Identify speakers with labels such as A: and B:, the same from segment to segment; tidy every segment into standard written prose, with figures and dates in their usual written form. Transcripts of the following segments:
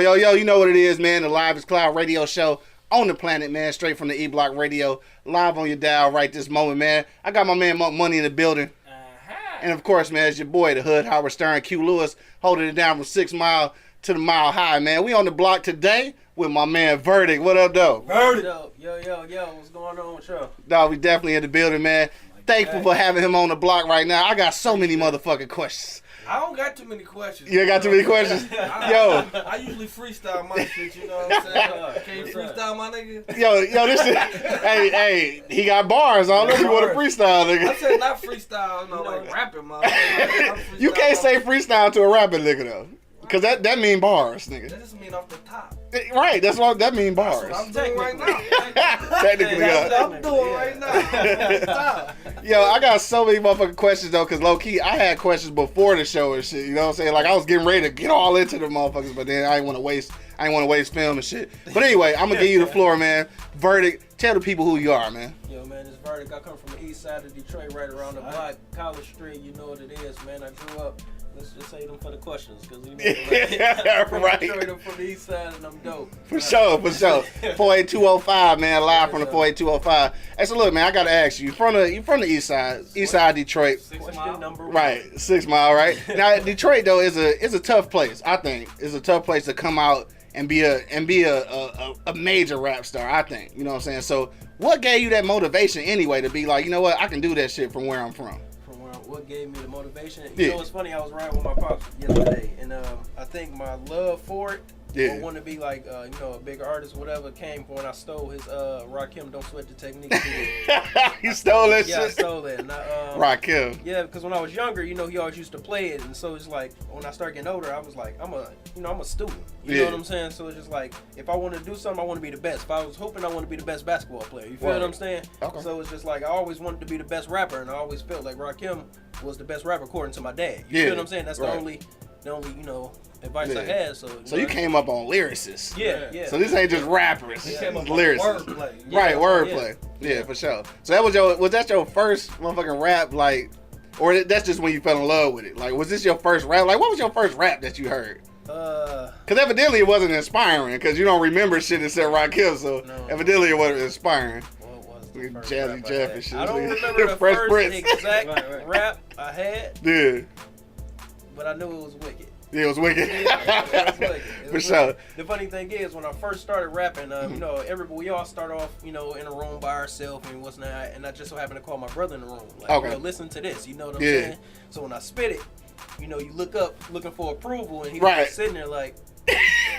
A: Yo, you know what it is, man. The Live is Cloud radio show on the planet, man. Straight from the E-Block Radio. Live on your dial right this moment, man. I got my man Monk Money in the building. And of course, man, it's your boy, the Hood, Howard Stern, Q Lewis, holding it down from 6 Mile to the Mile High, man. We on the block today with my man Verdict. What up, though?
B: Verdict. Yo, what's going on with y'all?
A: Dog, we definitely in the building, man. Thankful for having him on the block right now. I got so many motherfucking questions.
B: I don't got too many questions.
A: You ain't got too many questions?
B: I usually freestyle my shit, you know what I'm saying? Can you freestyle my nigga?
A: Yo, this shit, hey, he got bars. I don't know if you want to freestyle, nigga.
B: I said not freestyle, no, like rapping, man.
A: You can't say freestyle to a rapping nigga, though. Because that mean bars, nigga.
B: That just mean off the top.
A: Right, that mean bars.
B: That's what I'm doing right now.
A: Technically,
B: That's what I'm doing right now.
A: Yo, I got so many motherfucking questions, though, because low-key, I had questions before the show and shit, you know what I'm saying? Like, I was getting ready to get all into the motherfuckers, but then I didn't want to waste film and shit. But anyway, I'm going to give you the floor, man. Verdict, tell the people who you are, man.
B: Yo, man, it's Verdict. I come from the east side of Detroit, right around the block, College Street. You know what it is, man. I grew up. Let's just say them for the questions, because you know, I'm from Detroit, I'm from the east side, and I'm dope.
A: For sure. 48205, man, live from the 48205. Hey, so look, man, I gotta ask you, you from the east side Detroit.
B: 6 Mile. Number 1.
A: Right, 6 Mile, right? Now, Detroit though is a tough place. I think it's a tough place to come out and be a major rap star. I think, you know what I'm saying. So, what gave you that motivation anyway to be like, you know what, I can do that shit from where I'm from?
B: What gave me the motivation? You know, it's funny. I was riding with my pops yesterday, and I think my love for it, or want to be like, you know, a bigger artist, whatever, came from when I stole his Rakim Don't Sweat the Technique.
A: You stole that shit?
B: Yeah, I stole that. And
A: Rakim.
B: Yeah, because when I was younger, you know, he always used to play it, and so it's like when I started getting older, I was like, I'm a student. You know what I'm saying? So it's just like, if I want to do something, I want to be the best. If I was hoping, I want to be the best basketball player. You feel what I'm saying?
A: Okay.
B: So it's just like I always wanted to be the best rapper, and I always felt like Rakim was the best rapper according to my dad. You feel what I'm saying? That's the only you know, advice I had. So
A: you came up on lyricists.
B: Yeah.
A: So this ain't just rappers.
B: He came up
A: lyricists.
B: On wordplay.
A: Right, wordplay. Yeah, for sure. So was that your first motherfucking rap, like, or that's just when you fell in love with it? Like, was this your first rap? Like, what was your first rap that you heard? Because evidently it wasn't inspiring, because you don't remember shit except Rakim, so evidently it wasn't inspiring. Jazzy Jeff and shit.
B: I don't remember the first exact rap I had.
A: Yeah.
B: But I knew it was wicked.
A: Yeah, it was wicked.
B: It was wicked.
A: For sure.
B: The funny thing is, when I first started rapping, you know, we all start off, you know, in a room by ourselves and what's not, and I just so happened to call my brother in the room. Like,
A: okay.
B: Yo, listen to this, you know what I'm saying? So when I spit it, you know, you look up looking for approval, and he was just sitting there like,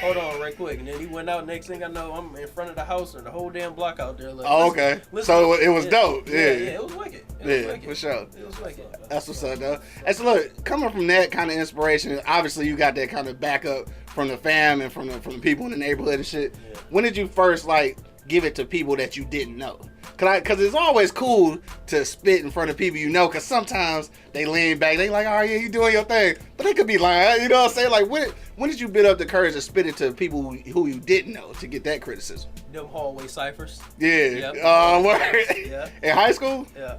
B: hold on right quick. And then he went out. Next thing I know, I'm in front of the house and the whole damn block out there. Like,
A: okay. So it was dope. Yeah,
B: it was wicked. It was wicked.
A: For sure.
B: It was wicked.
A: That's what's up, though. And so look, coming from that kind of inspiration, obviously you got that kind of backup from the fam and from the people in the neighborhood and shit. Yeah. When did you first like give it to people that you didn't know? Cause it's always cool to spit in front of people you know, cause sometimes they lean back, they like, oh yeah, you doing your thing, but they could be lying, you know what I'm saying? Like, when did you build up the courage to spit it to people who you didn't know to get that criticism?
B: Them hallway ciphers.
A: Yeah.
B: Yeah.
A: In high school?
B: Yeah.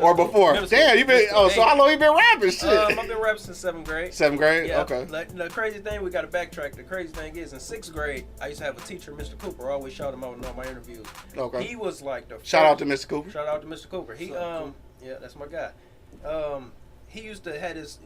A: Or before? Damn, you been, so how long you been rapping shit?
B: I've been rapping since 7th grade.
A: 7th grade?
B: Yeah.
A: Okay.
B: Like, the crazy thing, we got to backtrack. The crazy thing is, in 6th grade, I used to have a teacher, Mr. Cooper. I always shout him out in all my interviews.
A: Okay.
B: He was like the
A: Shout out to Mr. Cooper.
B: Shout out to Mr. Cooper. He yeah, that's my guy. He used to had his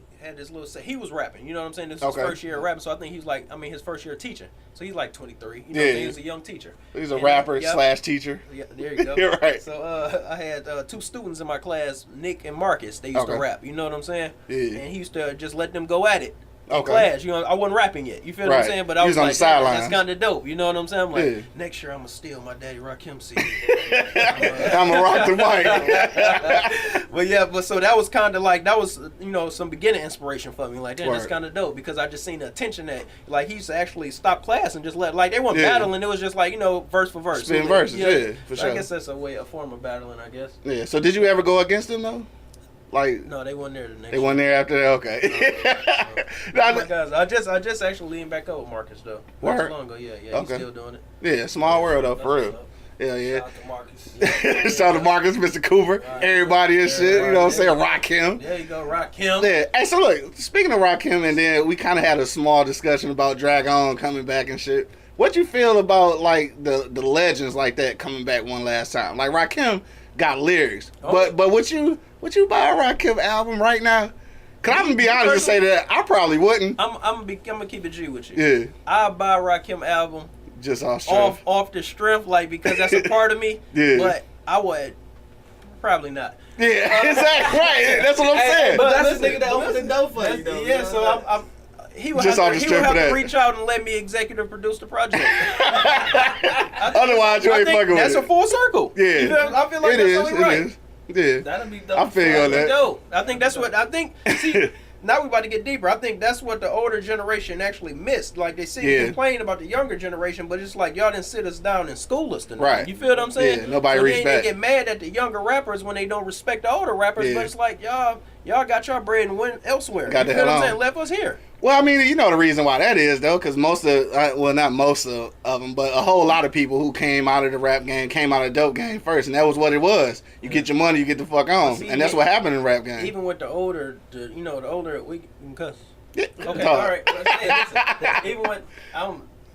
B: little say. He was rapping, you know what I'm saying? This was his first year of rapping, so I think he was like, his first year teaching. So he's like 23. You know, he was a young teacher.
A: He's a rapper / teacher.
B: Yeah, there you go.
A: You're right.
B: So I had 2 students in my class, Nick and Marcus. They used to rap. You know what I'm saying?
A: Yeah.
B: And he used to just let them go at it.
A: Okay.
B: Class, you know, I wasn't rapping yet. You feel what I'm saying? But I was
A: on
B: like,
A: the sidelines.
B: that's kind of dope. You know what I'm saying? I'm like, next year I'm gonna steal my daddy Rakim CD.
A: I'm gonna rock the mic.
B: But so that was kind of like, that was, you know, some beginning inspiration for me. Like, damn, that's kind of dope, because I just seen the attention that, like, he used to actually stop class and just let, like, they weren't battling. It was just like, you know, verse for verse.
A: Spin verses, for sure.
B: I guess that's a form of battling, I guess.
A: Yeah. So did you ever go against him though? Like,
B: no, they weren't there the next.
A: They weren't there after that. Okay.
B: Oh my guys, I just actually leaned back up with Marcus though. Not too long ago, yeah, he's still doing it.
A: Yeah, small world though, for real. Hell yeah.
C: Shout out to Marcus.
A: Shout out to Marcus, Mr. Cooper, everybody and shit. You know what I'm saying? Rakim.
B: There you go, Rakim.
A: Yeah. Hey, so look, speaking of Rakim, and then we kind of had a small discussion about Drag On coming back and shit. What you feel about like the legends like that coming back one last time? Like Rakim got lyrics, but would you buy a Rakim album right now? Cause I'm gonna be honest and say that I probably wouldn't.
B: I'm gonna keep it G with you.
A: Yeah.
B: I'll buy a Rakim album
A: just off
B: the strength, like because that's a part of me.
A: Yeah.
B: But I would probably not.
A: Yeah, exactly right. That's what I'm saying.
C: But that's the nigga that opened the door for you, though.
B: Yeah, so he would
A: just
B: have to
A: that.
B: reach out and let me executive produce the project.
A: Otherwise, you ain't fucking with
B: that's
A: it.
B: a full circle.
A: Yeah,
B: you know, I feel like that's only right.
A: It is. Yeah,
C: That'll be dope.
A: I feel that.
B: Dope. I think that's what See, now we about to get deeper. I think that's what the older generation actually missed. Like they complain about the younger generation, but it's like y'all didn't sit us down and school us tonight.
A: Right.
B: You feel what I'm saying?
A: Yeah, nobody reached back.
B: They get mad at the younger rappers when they don't respect the older rappers, but it's like y'all got your bread and went elsewhere.
A: Got
B: you
A: the
B: feel
A: hell
B: what I'm
A: on.
B: saying? Left us here.
A: Well, I mean, you know the reason why that is, though, because most of, well, not most of them, but a whole lot of people who came out of the rap game came out of the dope game first, and that was what it was. You get your money, you get the fuck on, and that's what happened in the rap game.
B: Even with the older, we can cuss.
A: Yeah.
B: Okay, all right. Listen, even when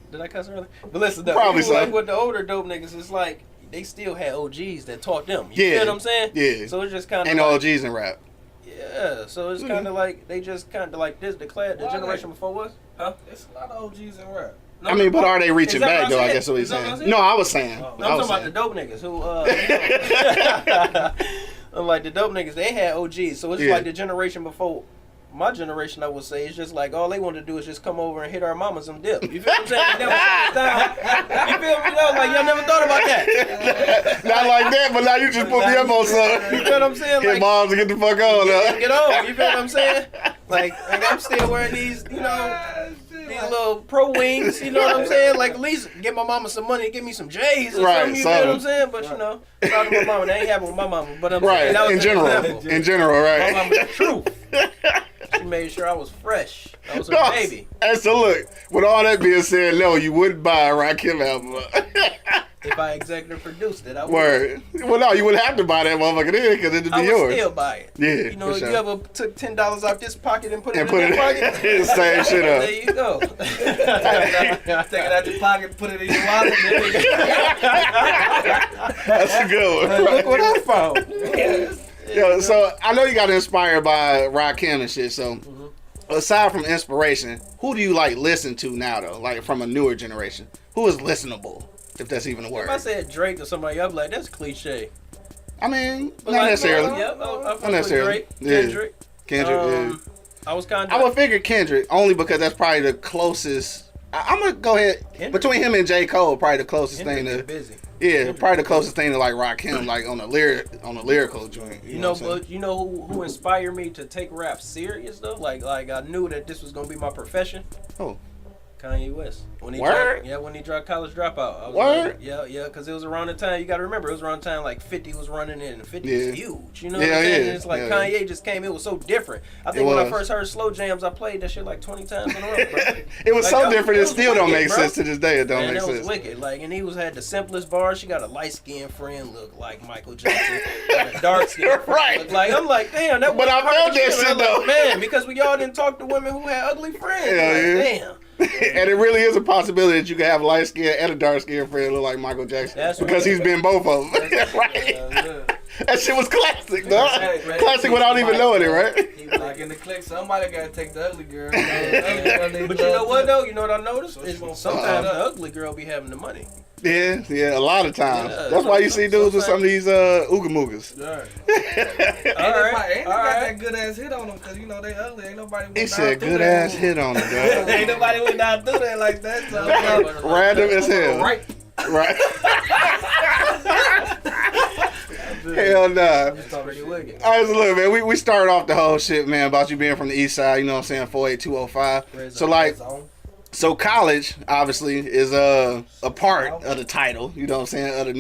B: did I cuss earlier? But listen, though,
A: Probably
B: even
A: so.
B: like with the older dope niggas, it's like they still had OGs that taught them. You
A: Yeah.
B: feel what I'm saying?
A: Yeah.
B: So it's just kind of
A: Ain't no OGs in rap.
B: Yeah, so it's kind of like they just kind of like this declared the generation before was. Huh?
C: There's a lot of OGs in rap.
B: No,
A: I mean, but are they reaching
B: is that
A: back,
B: what
A: though?
B: I'm
A: I
B: saying?
A: guess what he's
B: Is that what
A: saying.
B: I'm saying?
A: No, I was saying.
C: No,
B: No, I'm talking about the dope niggas who, like the dope niggas, they had OGs. So it's
A: Yeah.
B: like the generation before my generation, I would say, it's just like all they want to do is just come over and hit our mamas and dip. You feel what I'm saying? They never sit us down. You feel me? Though? Like y'all never thought about that.
A: Not like that, but now you just put me up on
B: You
A: something.
B: feel what I'm saying?
A: Hit
B: Like
A: moms and get the fuck on, though.
B: get over. You feel what I'm saying? Like I'm still wearing these, these little pro wings. You know what I'm saying? Like at least get my mama some money, give me some J's or
A: Right,
B: something. You feel what I'm saying? But you know, shout out to my mama. That ain't happening with my mama. But I'm saying that
A: Right,
B: was
A: in
B: an
A: general.
B: example.
A: In general,
B: My
A: right.
B: mama the truth. She made sure I was fresh. I was her
A: No,
B: baby.
A: And so look, with all that being said, no, you wouldn't buy a Rakim album.
B: If I executive produced it, I would.
A: Word. Well, no, you wouldn't have to buy that motherfucker then because it'd
B: I
A: be
B: would
A: yours.
B: still buy it.
A: Yeah,
B: You know,
A: for
B: if
A: sure.
B: you ever took $10 out this pocket and put it
A: And
B: in
A: put
B: that pocket,
A: it same shit up.
B: there you go.
C: Take it out your pocket, put it in your wallet.
A: That's a good one.
B: Look what I found.
A: Yo, so I know you got inspired by Rakim and shit. So aside from inspiration, who do you like listen to now though? Like from a newer generation, who is listenable, if that's even a word?
B: If I said Drake or somebody, I'm like, that's cliche.
A: I mean,
B: But
A: not
B: like,
A: necessarily.
B: Yeah, I fuck with
A: necessarily.
B: Drake,
A: Yeah.
B: Kendrick.
A: Kendrick. Yeah.
B: I was kind
A: I would
B: of.
A: figure Kendrick only because that's probably the closest. I'm gonna go ahead
B: Kendrick?
A: between him and J. Cole, probably the closest
B: Kendrick
A: thing
B: is
A: to.
B: busy.
A: Yeah, probably the closest thing to like Rakim, like on the lyrical joint.
B: You know,
A: what I'm saying?
B: but you know who inspired me to take rap serious though? Like I knew that this was gonna be my profession.
A: Oh.
B: Kanye West. When he
A: Word?
B: when he dropped College Dropout. I was
A: Word?
B: Like, yeah, because it was around the time, you got to remember, it was around the time like 50 was running in, and 50
A: Yeah.
B: was huge. You know
A: Yeah,
B: what I'm saying?
A: yeah,
B: And it's like
A: yeah.
B: Kanye just came, it was so different. I think when
A: was.
B: I first heard Slow Jams, I played that shit like 20 times in a row, bro.
A: It was
B: Like,
A: so
B: that
A: different.
B: it
A: It
B: was
A: still don't
B: wicked,
A: make
B: bro.
A: sense to this day. It don't
B: Man,
A: make
B: that was
A: sense.
B: wicked. Like, and he had the simplest bars. She got a light skinned friend look like Michael Jackson, got a dark skinned friend
A: Right.
B: look like. I'm like, damn, that.
A: But
B: was
A: I
B: hard
A: felt
B: to
A: that
B: do.
A: shit,
B: I'm like,
A: though.
B: man, because we all didn't talk to women who had ugly friends.
A: Hell
B: Like,
A: yeah.
B: damn.
A: And it really is a possibility that you can have a light skin and a dark skin friend look like Michael Jackson
B: That's
A: because
B: right.
A: he's been both of them. Right? That shit was classic, dog.
C: Right.
A: Classic without even knowing it, right?
C: Like in the clique, somebody gotta take the ugly girl.
B: But you know what though? You know what I noticed?
C: So
B: Is
C: she gonna
B: sometimes
C: fuck
B: the
C: up.
B: ugly girl be having the money.
A: Yeah, a lot of times.
B: Yeah,
A: That's why you see dudes with some of these ooga moogas.
C: Right.
B: All right,
C: Ain't they
B: all
C: got
B: right.
C: that good ass hit on them because you know they ugly. Ain't nobody went
A: He
C: down
A: said
C: through
A: good
C: that.
A: ass hit on it, dog.
C: Ain't nobody went down through that like that. So
A: Random as hell.
C: Right.
A: Right. Hell nah.
B: It's pretty wicked.
A: All right, so look, man, we started off the whole shit, man, about you being from the east side, you know what I'm saying, 48205. So, like, so college, obviously, is a part of the title, you know what I'm saying, of the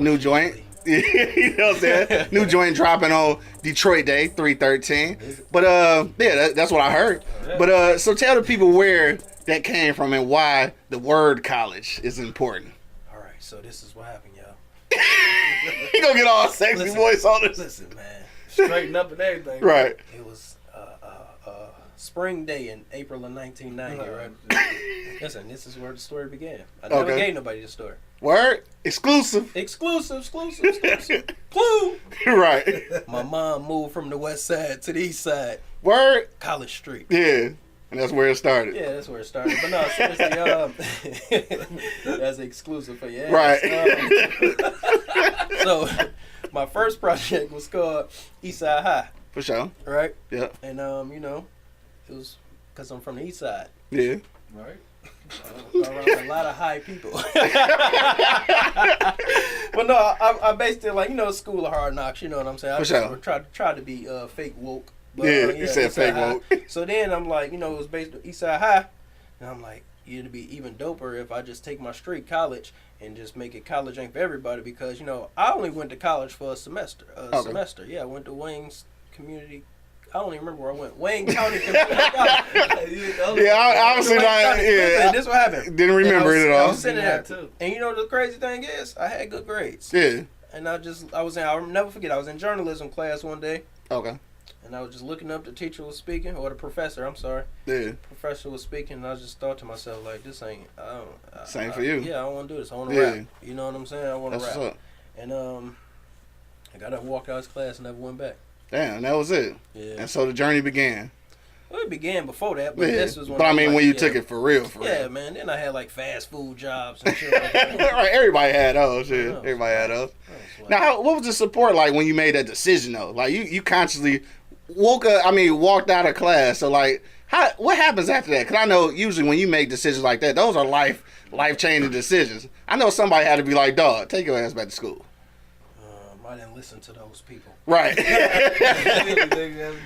A: new joint. You know what I'm saying? New joint dropping on Detroit Day, 3/13. But, yeah, that's what I heard. But, so tell the people where that came from and why the word college is important.
B: All right, so this is what happened, y'all.
A: He gonna get all sexy voice on us.
B: Listen, man.
C: Straighten up and everything.
A: Right.
B: It was spring day in April of 1990, right? Listen, this is where the story began. I never gave nobody the story.
A: Word? Exclusive.
B: Exclusive. Clue.
A: Right.
B: My mom moved from the west side to the east side.
A: Word?
B: College Street.
A: Yeah. And that's where it started.
B: Yeah, that's where it started. But no, seriously, that's exclusive for you.
A: Right.
B: So, my first project was called Eastside High.
A: For sure.
B: Right?
A: Yeah.
B: And, you know, it was because I'm from the east side.
A: Yeah.
C: Right.
B: Around a lot of high people. But no, I basically, like, you know, School of Hard Knocks, you know what I'm saying? I
A: For sure.
B: tried to be fake woke. But,
A: Yeah, you said fake woke.
B: So then I'm like, you know, it was based on Eastside High. And I'm like, it'd be even doper if I just take my street college and just make it college ain't for everybody, because, you know, I only went to college for a semester. Yeah, I went to Wayne's Community. I don't even remember where I went. Wayne County Community College.
A: Yeah, obviously not. Yeah.
B: This what happened.
A: Didn't remember it at all.
B: I was sitting there too. And you know the crazy thing is, I had good grades.
A: Yeah.
B: And I'll never forget, I was in journalism class one day.
A: Okay.
B: And I was just looking up, the teacher was speaking, or the professor, I'm sorry.
A: Yeah.
B: Professor was speaking, and I just thought to myself, like, this ain't,
A: Same for you.
B: Yeah, I don't want to do this. I want to rap. You know what I'm saying? I want to
A: That's
B: rap.
A: what's up.
B: And I got up, walked out of class, and never went back.
A: Damn, that was it.
B: Yeah.
A: And so the journey began.
B: Well, it began before that, but
A: Yeah.
B: this was when
A: But I mean,
B: was
A: when you
B: like,
A: took it for real.
B: Yeah, man. Then I had like fast food jobs and shit like that.
A: Right, everybody had those. Shit.
B: Yeah.
A: Everybody had those.
B: Like,
A: Now, what was the support like when you made that decision though? Like you consciously walked out of class. So like, what happens after that? Because I know usually when you make decisions like that, those are life changing decisions. I know somebody had to be like, dog, take your ass back to school.
B: I didn't listen to those people.
A: Right.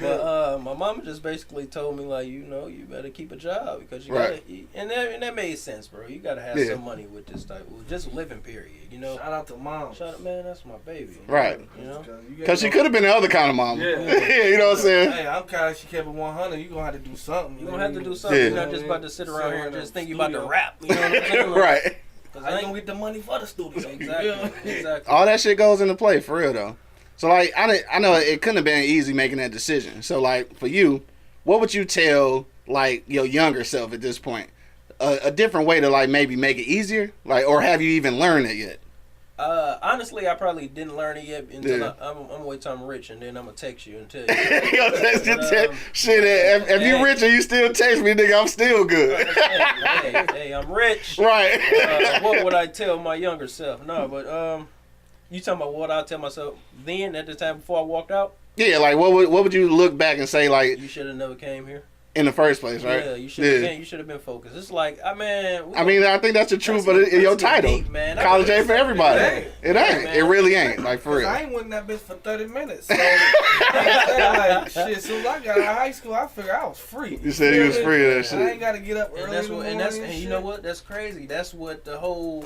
B: But my mama just basically told me, like, you know, you better keep a job because you gotta eat. And that made sense, bro. You gotta have some money with this type of just living period, you know.
C: Shout out to mom.
B: Shout out, man, that's my baby.
A: Right.
B: You know?
A: Because she could have been the other kind of mama.
C: Yeah.
A: You know what I'm saying?
C: Hey, I'm kind of, she kept it 100. You gonna have to do something.
B: You gonna have to do something.
A: Yeah.
B: You're not just about to sit around here and just think you about to
C: Studio.
B: rap. You know what I'm saying? Like,
A: Right.
C: How you gonna get the money for the studio?
B: Exactly.
A: All that shit goes into play for real though. So like I know it couldn't have been easy making that decision. So like for you, what would you tell like your younger self at this point? A different way to like maybe make it easier, like, or have you even learned it yet?
B: Honestly, I probably didn't learn it yet until I'm gonna wait till I'm rich, and then I'm gonna text you and tell you.
A: Shit, if you rich and you still text me, nigga, I'm still good.
B: hey, I'm rich.
A: Right.
B: What would I tell my younger self? No, but you talking about what I tell myself then at the time before I walked out?
A: Yeah, like what would you look back and say like
B: You should have never came here.
A: in the first place, right?
B: Yeah, you should have been focused. It's like, I
A: think that's the truth of your title.
B: Deep, man.
A: College ain't for everybody. It ain't.
B: Man.
A: It really ain't. Like for real.
C: I ain't went in that bitch for 30 minutes. So, like, shit, as soon as I got out of high school, I figured I was free.
A: You said you was free of that shit.
C: I ain't got to get up early.
B: And that's what,
C: in the morning
B: and you know what? That's crazy. That's what the whole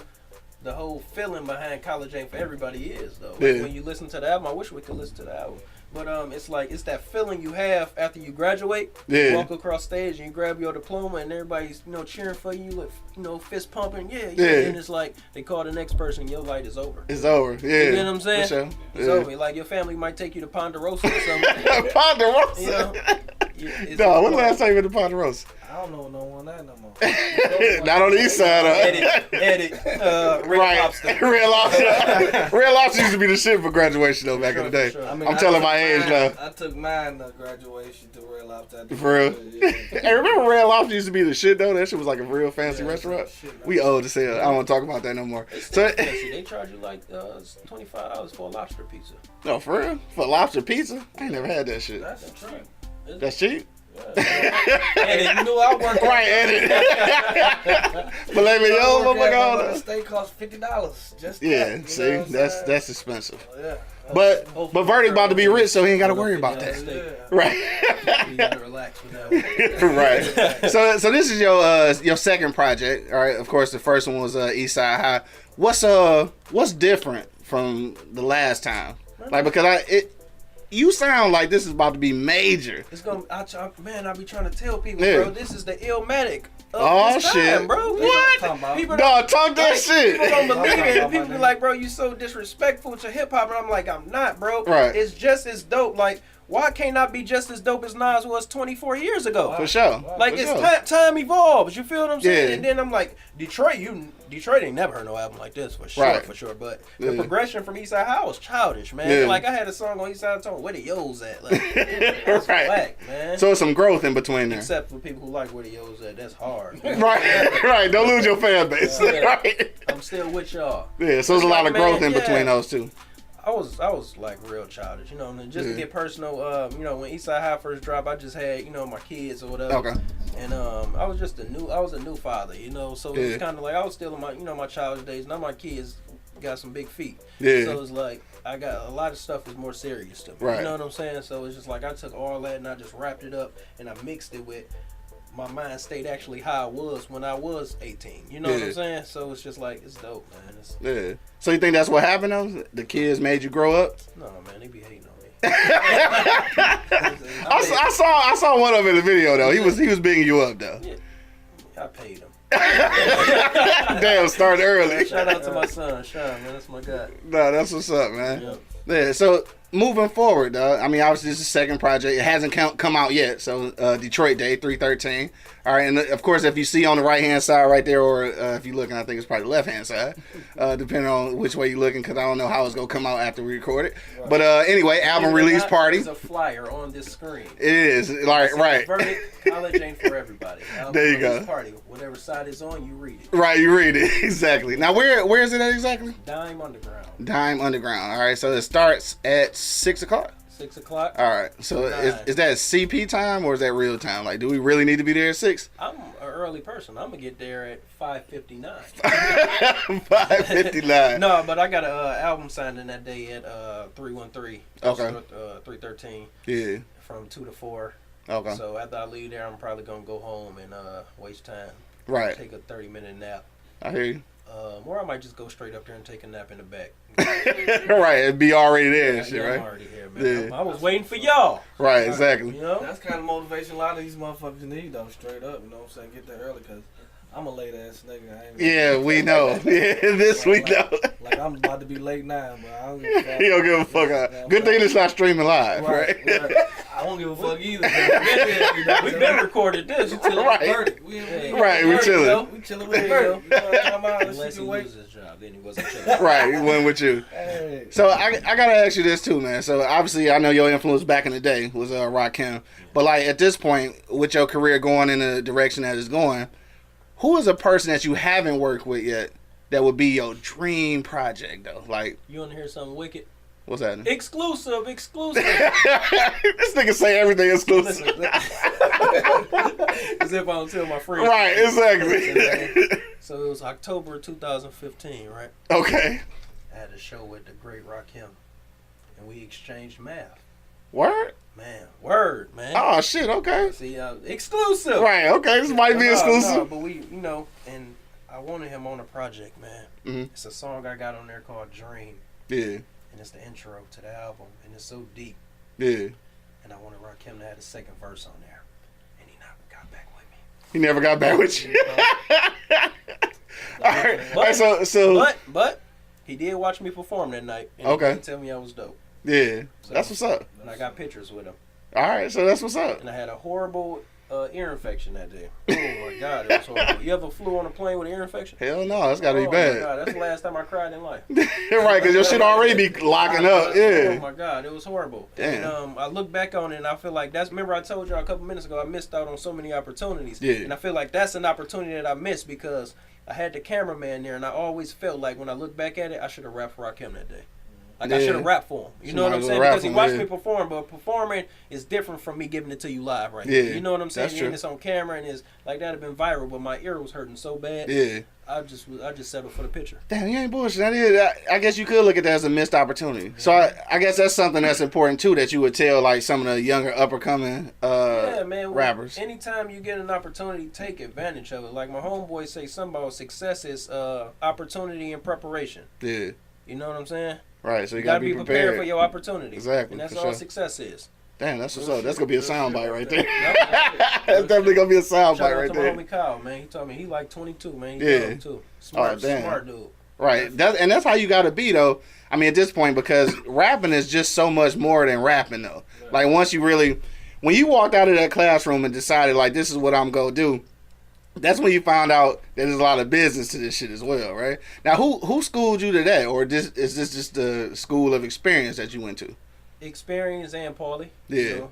B: feeling behind college ain't for everybody is though. Like,
A: Yeah.
B: when you listen to the album, I wish we could listen to the album. But it's like it's that feeling you have after you graduate.
A: Yeah.
B: You walk across stage and you grab your diploma and everybody's cheering for you with fist pumping. Yeah. And it's like they call the next person, your light is over.
A: It's over. Yeah.
B: You know what I'm saying?
A: For sure.
B: It's over. Like your family might take you to Ponderosa or something.
A: Ponderosa.
B: You know?
A: No, when the last time you went to Ponderosa?
C: I don't know no one that no more.
A: Not on the east side.
B: Edit. Red Lobster.
A: Red Lobster. Red Lobster used to be the shit for graduation though back in the day.
B: Sure.
A: I'm telling my age now.
C: I took mine to graduation to Red Lobster.
A: For real?
C: Yeah.
A: Hey, remember Red Lobster used to be the shit though? That shit was like a real fancy restaurant. We old as hell. I don't want to talk about that no more. So,
B: They charge you like $25 for a lobster pizza.
A: no, for real? For lobster pizza? I ain't never had that shit.
B: That's cheap.
A: That's cheap?
C: And you knew I worked
A: Right, edit. Filet mignon, motherfucker.
C: The steak cost $50. Just
A: Yeah,
C: that,
A: see,
C: know what I'm saying?
A: that's expensive.
C: Yeah.
A: But Verdict about to be rich, so he ain't got to worry about that. Right.
B: You gotta relax with that one.
A: Right. So this is your second project. All right. Of course, the first one was Eastside High. What's different from the last time? Like because you sound like this is about to be major.
B: It's gonna, I be trying to tell people, bro, this is the Illmatic.
A: Oh shit,
B: bro!
A: What?
B: People
A: talk that shit.
B: People don't believe it. And people be like, bro, you so disrespectful to hip hop, and I'm like, I'm not, bro.
A: Right.
B: It's just as dope. Like, why can't I be just as dope as Nas was 24 years ago?
A: For sure.
B: Like, time evolves. You feel what I'm saying?
A: Yeah.
B: And then I'm like, Detroit ain't never heard no album like this for sure,
A: Right.
B: for sure. But the progression from Eastside High was childish, man.
A: Yeah.
B: Like, I had a song on Eastside Tone, where the Yo's at? Like, that's
A: Right.
B: whack, man.
A: So it's some growth in between there.
B: Except for people who like where the Yo's at, that's hard.
A: Right. Don't lose your fan base.
B: Yeah.
A: Right.
B: I'm still with y'all.
A: Yeah. So there's a lot of growth in
B: yeah.
A: between those two.
B: I was like real childish, you know. And just to get personal, you know, when Eastside High first dropped, I just had, you know, my kids or whatever.
A: Okay.
B: And I was a new father, you know. So it was kind of like I was still in my, you know, my childish days. Now my kids got some big feet.
A: Yeah.
B: So it's like I got a lot of stuff is more serious to me.
A: Right.
B: You know what I'm saying? So it's just like I took all that and I just wrapped it up and I mixed it with my mind state actually how I was when I was 18. You know what I'm saying? So it's just like, it's dope, man.
A: So you think that's what happened though? The kids made you grow up?
B: No, man, they be hating on me.
A: I saw one of them in the video though. He was bigging you up though.
B: Yeah, I paid him.
A: Damn, started early.
B: Shout out to my son, Sean, man. That's my guy.
A: No, that's what's up, man.
B: Yep.
A: Yeah, so moving forward, I mean, obviously this is the second project. It hasn't come out yet, so Detroit Day 313. All right, and of course, if you see on the right hand side right there, or if you're looking, I think it's probably the left hand side, depending on which way you're looking, because I don't know how it's gonna come out after we record it. Right. But anyway, album release party.
B: There's a flyer on this screen.
A: It is like right.
B: Verdict, college ain't for everybody.
A: There you go.
B: Party, whatever side is on, you read it.
A: Right, you read it exactly. Now, where is it at exactly?
B: Dime Underground.
A: Dime Underground. All right, so it starts at 6 o'clock.
B: 6 o'clock.
A: All right. So is that CP time or is that real time? Like, do we really need to be there at 6?
B: I'm an early person. I'm gonna get there at 5:59.
A: 5:59.
B: No, but I got an album signed in that day at 313.
A: Okay.
B: 313.
A: Yeah.
B: From 2 to 4.
A: Okay.
B: So after I leave there, I'm probably gonna go home and waste time.
A: Right.
B: Take a 30-minute nap.
A: I hear you.
B: Or I might just go straight up there and take a nap in the back.
A: Right, it'd be already there and shit, right?
B: I'm already here, man. I was waiting for y'all.
A: Right, exactly.
B: You know?
C: That's kind of motivation a lot of these motherfuckers need, though, straight up. You know what I'm saying? Get there early, because I'm a late ass nigga.
A: Yeah, we know. Yeah, this we know.
C: Like, I'm about to be late now, but I don't give a fuck.
A: He don't give a fuck. Good thing it's not streaming live, right?
C: I don't give a fuck either.
B: We've been recorded this.
A: Right.
C: We
A: chilling.
C: We chilling with Bert.
B: Unless he loses his job, then he wasn't chilling.
A: Right, he went with you.
C: Hey.
A: So I gotta ask you this too, man. So obviously I know your influence back in the day was Rakim, but like at this point with your career going in the direction that it's going, who is a person that you haven't worked with yet that would be your dream project though? Like,
B: you want to hear something wicked?
A: What's that?
B: Exclusive.
A: This nigga say everything exclusive.
B: As if I don't tell my friends.
A: Right, exactly.
B: So it was October 2015, right?
A: Okay.
B: I had a show with the great Rakim, and we exchanged math.
A: Word?
B: Word, man.
A: Oh, shit, okay.
B: See, exclusive.
A: Right, okay, this might be exclusive.
B: No, but we, you know, and I wanted him on a project, man.
A: Mm-hmm.
B: It's a song I got on there called Dream.
A: Yeah.
B: And it's the intro to the album, and it's so deep.
A: Yeah.
B: And I wanted Rakim to have the second verse on there, and he never got back with me.
A: He never got back with you. All right. So.
B: But he did watch me perform that night. And
A: okay.
B: He did tell me I was dope.
A: Yeah.
B: So,
A: that's what's up.
B: And I got pictures with him.
A: All right. So that's what's up.
B: And I had a horrible ear infection that day. Oh my God, it was horrible. You ever flew on a plane with an ear infection?
A: Hell no, that's gotta be bad.
B: Oh my God, that's the last time I cried in life.
A: Right, because your shit already be locking up. Yeah.
B: Oh my God, it was horrible.
A: Damn.
B: And I look back on it and I feel like remember I told y'all a couple minutes ago I missed out on so many opportunities.
A: Yeah.
B: And I feel like that's an opportunity that I missed because I had the cameraman there and I always felt like when I look back at it, I should have rapped for Rakim that day. Like I should have rapped for him. You know what I'm saying? Because he watched me perform, but performing is different from me giving it to you live right now. You know what I'm saying? And it's on camera and it's like that'd have been viral, but my ear was hurting so bad.
A: Yeah.
B: I just settled for the picture.
A: Damn, you ain't bullshit. I guess you could look at that as a missed opportunity. So I guess that's something that's important too that you would tell like some of the younger up and coming rappers.
B: Anytime you get an opportunity, take advantage of it. Like my homeboys say, something about success is opportunity and preparation.
A: Yeah.
B: You know what I'm saying?
A: Right. So you
B: gotta be prepared for your opportunity.
A: Exactly.
B: And that's
A: for
B: all
A: sure.
B: success is.
A: Damn, that's what's up. That's gonna be a soundbite right there.
B: That's
A: That's definitely gonna be a soundbite
B: Shout out
A: right
B: to
A: there.
B: my homie Kyle, man. He told me he like 22, man. He's
A: Yeah.
B: young too. Smart,
A: damn.
B: smart dude.
A: Right. That's how you gotta be though. I mean, at this point, because rapping is just so much more than rapping though. Like once you really, when you walked out of that classroom and decided like this is what I'm gonna do, that's when you found out that there's a lot of business to this shit as well, right? Now, who schooled you to that, or is this just the school of experience that you went to?
B: Experience and Paulie.
A: Yeah.
B: You know,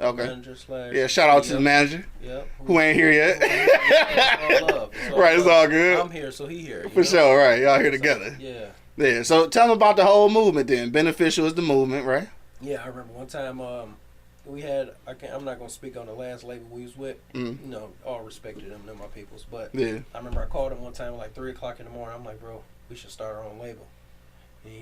A: Okay.
B: Manager slash.
A: Yeah. Shout out to the manager
B: Yep.
A: who ain't here yet.
B: It's all love.
A: Right. It's all good.
B: I'm here, so he here. you
A: For
B: know?
A: sure. Right. Y'all here together.
B: Yeah.
A: Yeah. So tell them about the whole movement then. Beneficial is the movement, right?
B: Yeah, I remember one time we had I'm not gonna speak on the last label we was with.
A: Mm.
B: You know, all respect to them, they're my peoples. But
A: Yeah.
B: I remember I called him one time at like 3:00 in the morning. I'm like, bro, we should start our own label. And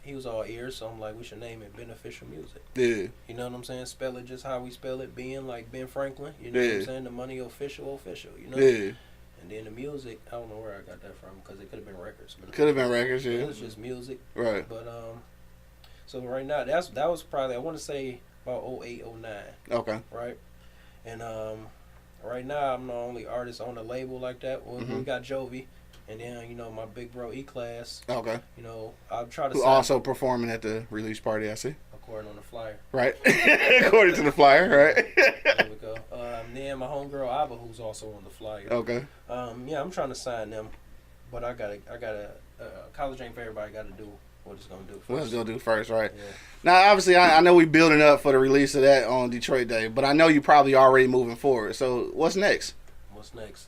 B: he was all ears, so I'm like, we should name it Beneficial Music.
A: Yeah.
B: You know what I'm saying? Spell it just how we spell it, being like Ben Franklin. You know what
A: Yeah.
B: I'm saying? The money official. You know.
A: Yeah.
B: And then the music, I don't know where I got that from because it could have been records. But
A: Could have been records,
B: It
A: yeah.
B: was just music.
A: Right.
B: But so right now that was probably I want to say about 08, 09,
A: Okay.
B: right? And right now I'm the only artist on the label like that. Well, we got Jovi, and then you know my big bro E-Class.
A: Okay.
B: You know I'll try to
A: Who
B: sign
A: also performing at the release party, I see.
B: according on the flyer.
A: Right. According to the flyer, right?
B: There we go. Then my homegirl Ava, who's also on the flyer.
A: Okay.
B: Yeah, I'm trying to sign them, but I gotta college ain't for everybody. Got to do what it's gonna do first.
A: What else gonna do first, right?
B: Yeah.
A: Now, obviously, I know we building up for the release of that on Detroit Day, but I know you probably already moving forward. So, what's next?
B: What's next?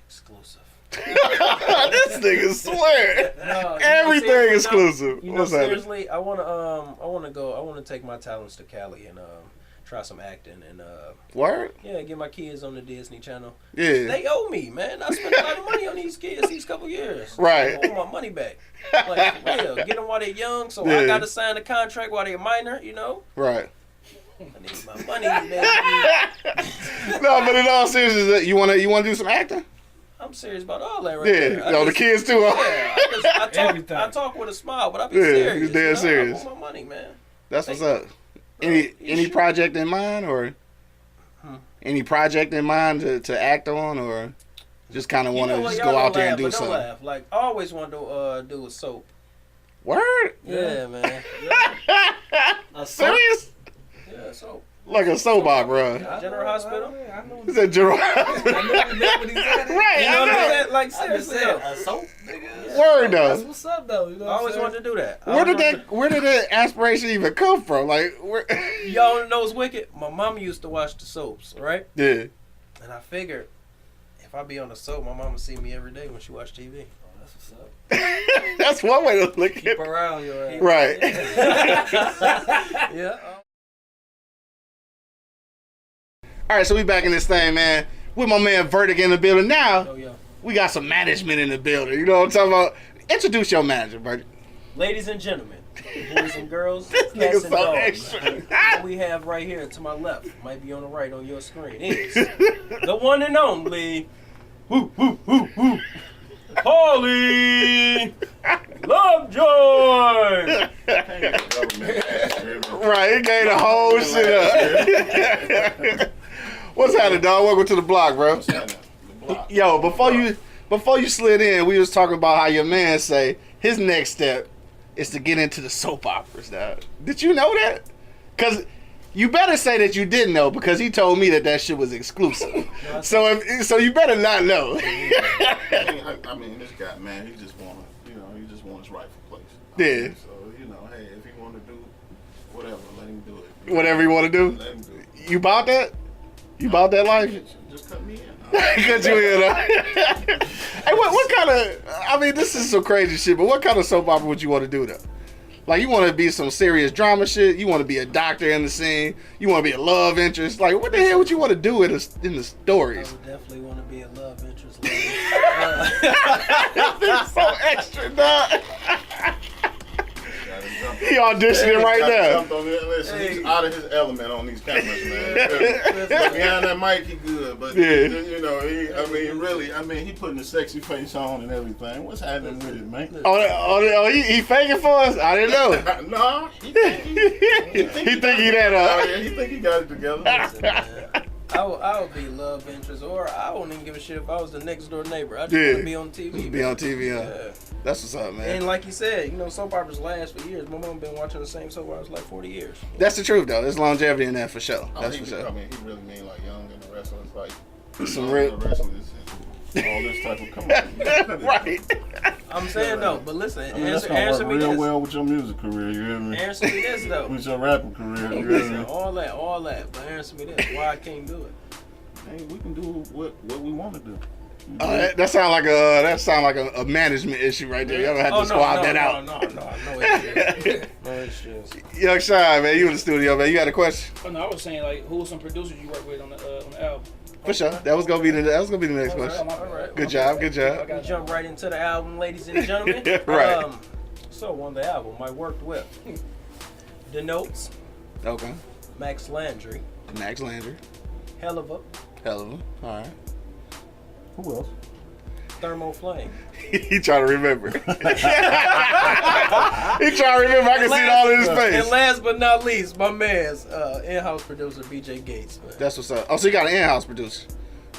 B: Exclusive.
A: This nigga swear.
B: No,
A: Everything
B: seriously,
A: exclusive.
B: You know,
A: What's that?
B: seriously, I wanna take my talents to Cali and try some acting and
A: Word?
B: yeah, get my kids on the Disney Channel.
A: Yeah.
B: They owe me, man. I spent a lot of money on these kids these couple years.
A: Right.
B: I want my money back. Like for real, get them while they're young. So
A: Yeah.
B: I gotta sign a contract while they're minor. You know,
A: Right.
B: I need my money, man.
A: No, but in all seriousness, you wanna do some acting?
B: I'm serious about all that right
A: Yeah.
B: there.
A: No, the kids too. Huh?
B: Yeah,
C: Everything.
B: I talk with a smile, but I be
A: Yeah,
B: serious.
A: he's dead
B: you know?
A: serious.
B: I want my money, man.
A: That's what's
B: Thank
A: up. Any
B: you
A: project in mind, or any project in mind to act on, or just kind of want to
B: what,
A: just
B: y'all
A: go out
B: gonna
A: there and
B: laugh,
A: do
B: but don't
A: something?
B: laugh. Like I always wanted to do a soap.
A: Word?
B: Yeah, man.
C: A soap?
A: Serious?
B: Yeah, soap.
A: Like a soap opera.
B: General Hospital.
C: I know.
A: Is that General?
C: I know what he said.
A: Right,
B: You know what I'm
A: I
B: saying? Like
C: I just
B: seriously,
C: said
B: though.
C: a soap, nigga.
A: know. Word
C: That's
A: though.
C: what's up, though. You know
B: I always wanted to do that.
A: Where did that aspiration even come from? Like, where?
B: Y'all know it's wicked. My mama used to watch the soaps, right?
A: Yeah.
B: And I figured if I be on the soap, my mama see me every day when she watch TV.
C: Oh, that's what's up.
A: That's one way to look at
C: Keep
A: it.
C: around your ass.
A: Right.
B: Yeah.
A: All right, so we back in this thing, man. With my man Verdict in the building now.
B: Oh yeah.
A: We got some management in the building. You know what I'm talking about? Introduce your manager, Verdict.
B: Ladies and gentlemen, boys and girls,
A: This
B: cats
A: nigga's
B: and
A: so
B: dogs.
A: extra.
B: What we have right here to my left, might be on the right on your screen, is the one and only Paulie Lovejoy.
A: Right, he gave the whole shit up. What's happening, dog? Welcome to the block, bro. Yo, before you slid in, we was talking about how your man say his next step is to get into the soap operas, dog. Did you know that? Cause you better say that you didn't know, because he told me that shit was exclusive. So you better not know.
D: I mean, this guy, man, he just want his rightful place.
A: Yeah.
D: So, hey, if he want to do whatever, let him do it.
A: Whatever you want to do.
D: Let him do it.
A: You bought that? You bought that life?
D: Just cut me in.
A: Cut you in. Hey, what kind of? I mean, this is some crazy shit. But what kind of soap opera would you want to do though? Like, you want to be some serious drama shit? You want to be a doctor in the scene? You want to be a love interest? Like, what the hell would you want to do in the
B: I
A: stories?
B: would definitely want to be a love interest.
A: This is so extra, dog.
D: Gotta jump
A: He auditioning right now.
D: Listen, he's out of his element on these cameras, man. Behind that mic, he good, but you know, he putting a sexy face on and everything. What's happening with it, man?
A: He faking for us? I didn't know.
D: No, he think he
A: that up.
D: He think he got it together.
B: Listen, man, I would be love interest, or I wouldn't even give a shit if I was the next door neighbor. I just want to be on TV.
A: Be on TV, huh?
B: Yeah.
A: That's what's up, man.
B: And like you said, you know, soap operas last for years. My mom been watching the same soap operas like 40 years.
A: That's the truth, though. There's longevity in that for sure.
D: Oh,
A: That's for sure.
D: I mean, he really mean like young and the wrestlers, like
A: Some real.
D: the wrestlers and all this type of come on.
A: Right.
B: I'm saying though, but listen,
D: I mean, that's gonna
B: answer
D: work
B: me
D: real
B: this.
D: well with your music career, you hear me?
B: Answer me this though.
D: With your rapping career, you hear
B: Listen,
D: me?
B: all that. But answer me this: why I can't do it?
D: Hey, we can do what we want to do.
A: That sound like a management issue right there. You ever had to squab that out?
B: No, it's just.
A: Young Shy, man, you in the studio, man. You got a question?
E: Oh no, I was saying like, who are some producers you work with on the album?
A: For sure. That was gonna be the next question.
B: All right.
A: Good job.
B: We jump right into the album, ladies and gentlemen.
A: Right.
B: So on the album, I worked with The Notes,
A: Okay.
B: Max Landry,
A: Max Landry.
B: Helluva,
A: Hell of a. All right.
D: Who else?
B: Thermo Flame.
A: He trying to remember. He trying to remember. I can see it all in his
B: And
A: face.
B: last but not least, my man's in-house producer, BJ Gates. Man.
A: That's what's up. Oh, so you got an in-house producer.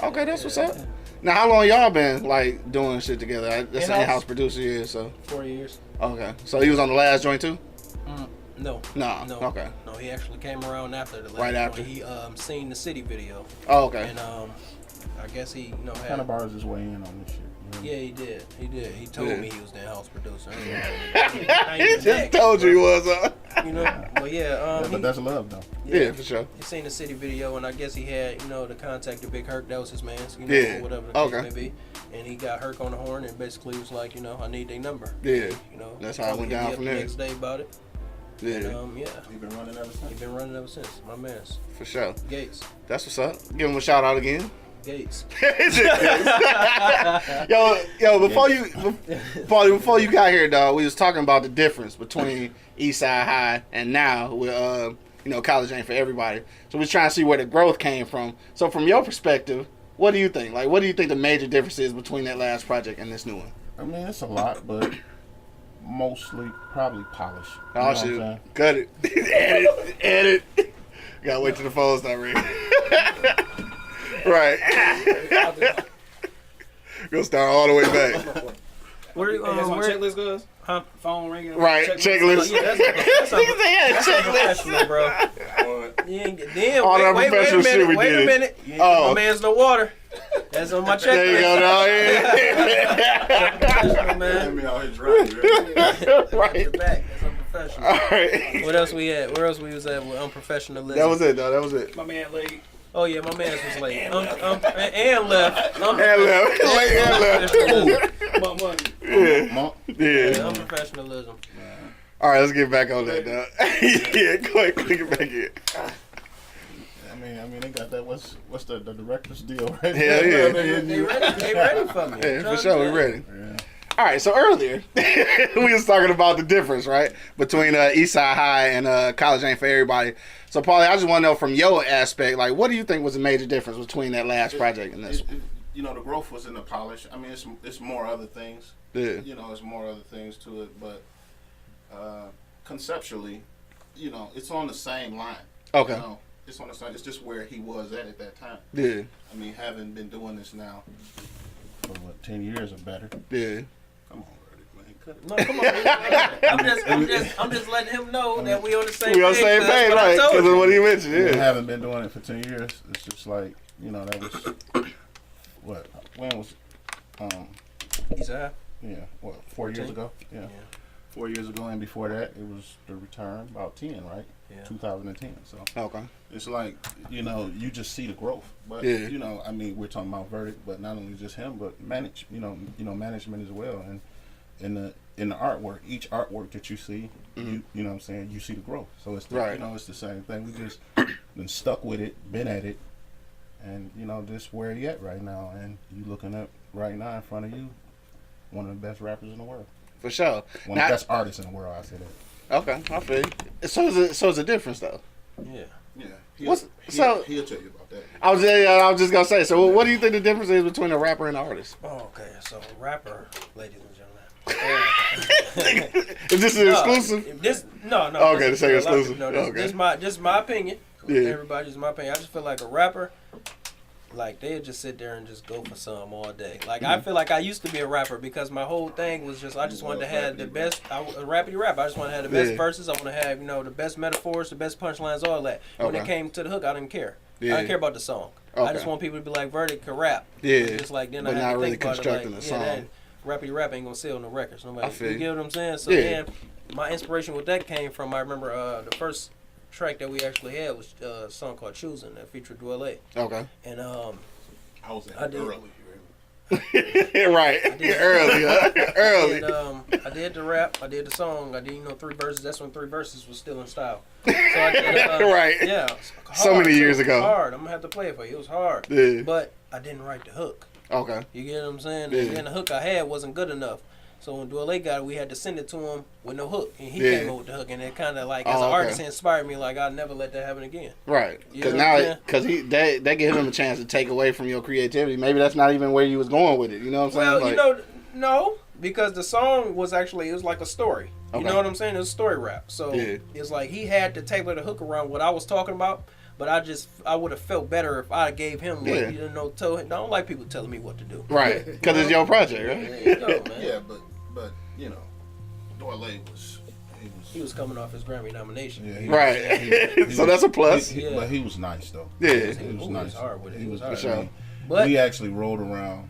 A: Okay, that's what's up. Now, how long y'all been like doing shit together? That's an in-house producer, yeah. So
B: 4 years.
A: okay, so he was on the last joint too.
B: No.
A: No.
B: No.
A: Okay.
B: No, he actually came around after the last
A: Right after.
B: He seen the City video.
A: Oh, okay.
B: And I guess he had.
D: Kind of bars his way in on this shit.
B: Yeah, he did. He told me he was the in-house producer. I
A: He
B: ain't
A: just told you he was.
B: You know, but yeah.
D: But that's love, though.
A: Yeah, for sure.
B: He seen the City video, and I guess he had, the contact of Big Herc. That was his man. You know,
A: Yeah.
B: whatever the
A: Okay.
B: case may be. And he got Herc on the horn, and basically was like, I need their number.
A: Yeah.
B: That's
A: how it went down from
B: the
A: there.
B: next day about it.
A: Yeah,
B: And,
D: You've been running ever since.
B: He's been running ever since. My man's
A: for sure.
B: Gates.
A: That's what's up. Give him a shout out again.
B: Gates.
A: yo, before you got here, dog, we was talking about the difference between Eastside High and now with College ain't for everybody. So we was trying to see where the growth came from. So from your perspective, what do you think? Like, what do you think the major difference is between that last project and this new one?
D: I mean, it's a lot, but mostly probably polish. You know
A: Oh
D: what I'm
A: shit,
D: saying?
A: cut it, edit. Gotta wait till the phone start ringing. Right. Go start all the way back.
B: Where
E: Hey, that's my
B: where?
E: checklist goes.
B: Huh?
E: Phone ringing.
A: Right, checklist.
B: Yeah, that's unprofessional, bro. You ain't get then.
A: All that
B: Wait
A: professional shit we
B: a
A: did.
B: minute. You ain't
A: Oh.
B: my man's no water. That's on my checklist.
A: There you go, dog.
B: Professional, man.
D: Let me out here driving.
A: Right.
B: Your back. That's unprofessional.
A: All right.
B: What else we had? Where else we was at with unprofessionalism?
A: That was it, dog. That was it.
E: My man late.
B: Oh yeah, my man's was late. And left.
A: And left. Late and left.
E: My money.
A: Yeah. Yeah.
B: Unprofessionalism.
A: All right, let's get back on that, dog. Yeah, go ahead, click it back in.
D: I mean, they got that. What's the director's deal, right?
A: Hell yeah.
B: They ready for me.
A: Yeah, for sure, we're ready.
D: Yeah.
A: All right, so earlier we was talking about the difference, right, between Eastside High and College Ain't for Everybody. So, Paulie, I just want to know from your aspect, like, what do you think was the major difference between that last project and this one?
D: The growth was in the polish. I mean, it's more other things.
A: Yeah.
D: It's more other things to it, but conceptually, it's on the same line.
A: Okay.
D: It's on the same. It's just where he was at that time.
A: Yeah.
D: I mean, having been doing this now for 10 years or better.
A: Yeah.
D: Come on, Verdict, man. Cut it.
B: No, come on. I'm just letting him know that we on the same
A: We on the same page, right? Because of what he mentioned,
D: I
A: yeah.
D: haven't been doing it for 10 years. It's just like, that was, what, when was,
B: He's a
D: 4 years
B: 14?
D: ago? Yeah. 4 years ago, and before that, it was The Return, about 10, right?
B: Yeah.
D: 2010. So
A: Okay.
D: it's like, you just see the growth. But,
A: Yeah.
D: I mean, we're talking about Verdict, but not only just him, but management as well. And in the artwork, each artwork that you see, you know what I'm saying, you see the growth. So it's
A: Right.
D: it's the same thing. We just been stuck with it, been at it, and just where you at right now. And you looking up right now in front of you, one of the best rappers in the world,
A: For sure.
D: one
A: Now,
D: of the best artists in the world. I say that.
A: Okay, I feel you. So it's a difference though.
B: Yeah.
D: Yeah.
A: He'll tell you about that. I was just gonna say. So what do you think the difference is between a rapper and an artist?
B: Oh, okay. So a rapper, ladies and gentlemen.
A: Is this an exclusive?
B: No.
A: Okay, this ain't exclusive.
B: This my opinion.
A: Yeah.
B: Everybody's my opinion. I just feel like a rapper, like they'd just sit there and just go for some all day. Like I feel like I used to be a rapper because my whole thing was just I just wanted to have the best rappity rap. I just want to have the best verses. I want to have the best metaphors, the best punchlines, all that. When it came to the hook, I didn't care. I didn't care about the song. I just want people to be like, Verdict can rap.
A: Yeah.
B: Just like then
A: but
B: I had
A: not
B: to
A: really
B: think about
A: constructing
B: it, like,
A: the song.
B: Rappity rap ain't gonna sell no records. Nobody,
A: I feel
B: you get what I'm saying? So
A: Yeah.
B: then my inspiration with that came from I remember the first track that we actually had was a song called Choosing that featured Dwelle.
A: Okay.
B: And
D: I was
B: I did.
D: early.
A: Right. Early. Early.
B: And, I did the rap. I did the song. I did 3 verses. That's when 3 verses was still in style. So I did,
A: Right.
B: Yeah.
A: So many years
B: It was
A: ago.
B: hard. I'm gonna have to play it for you. It was hard.
A: Yeah.
B: But I didn't write the hook.
A: Okay.
B: You get what I'm saying?
A: Yeah.
B: And then the hook I had wasn't good enough. So when Dwelle got it, we had to send it to him with no hook, and he
A: Yeah.
B: came up with the hook, and it kind of like as
A: Oh,
B: an
A: okay.
B: artist, it inspired me. Like I'll never let that happen again.
A: Right.
B: You
A: Because
B: know what I'm saying?
A: that gave him a chance to take away from your creativity. Maybe that's not even where you was going with it. You know what I'm
B: Well,
A: saying?
B: no, because the song was actually it was like a story. You
A: Okay.
B: know what I'm saying? It was a story rap. So
A: Yeah.
B: it's like he had to tailor the hook around what I was talking about. But I would have felt better if I gave him what told him. I don't like people telling me what to do.
A: Right. Because it's your project, right?
B: There you go, man.
D: Yeah, but Dwelle
B: He was coming off his Grammy nomination.
D: Yeah,
A: Right. So that's a plus.
D: But he was nice though.
A: Yeah.
D: He was nice.
B: Hard with it.
D: He was
A: For sure.
B: But
D: we actually rolled around.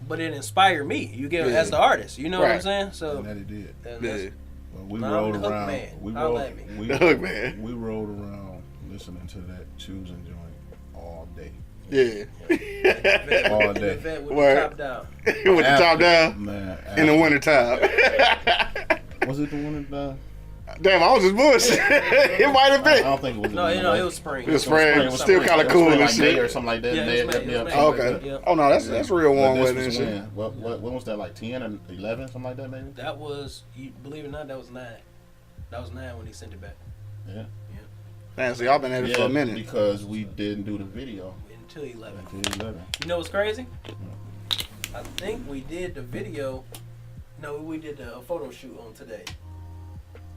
B: But it inspired me. You get
A: Yeah.
B: as the artist. You know what I'm
A: Right.
B: saying? So
D: And that he did.
B: and
A: Yeah.
B: that's-
D: But we
B: Nah, I'm
D: rolled
B: the hook
D: around.
B: man.
D: We
B: Holla
D: rolled.
B: at me.
D: We,
A: The hook man.
D: we rolled around listening to that Choosing joint all day.
A: Yeah.
D: All day.
B: the vet with
A: Word.
B: the top down.
A: With the top down
D: Man,
A: in the wintertime.
D: was it the winter time?
A: Damn, I was just bullshit. It might have
D: I
A: been.
D: don't think it was.
B: No, it was spring.
A: It was spring. It was still kind of
D: It was
A: cool
D: spring,
A: and
D: like May or
A: shit.
D: something like that.
B: Yeah, it was May, it was May.
D: something
A: Oh,
D: like
A: okay.
D: that.
B: Yeah.
A: Oh no, that's real warm
D: But this
A: weather and
D: was
A: shit.
D: when was that? Like 10 or 11, something like that, maybe.
B: That was, you believe it or not, that was 9. That was 9 when he sent it back.
D: Yeah.
A: Damn, so y'all been at it for a minute.
D: because we didn't do the video
B: Until 11.
D: until 11.
B: You know what's crazy? I think we did the video. No, we did the photo shoot on Today.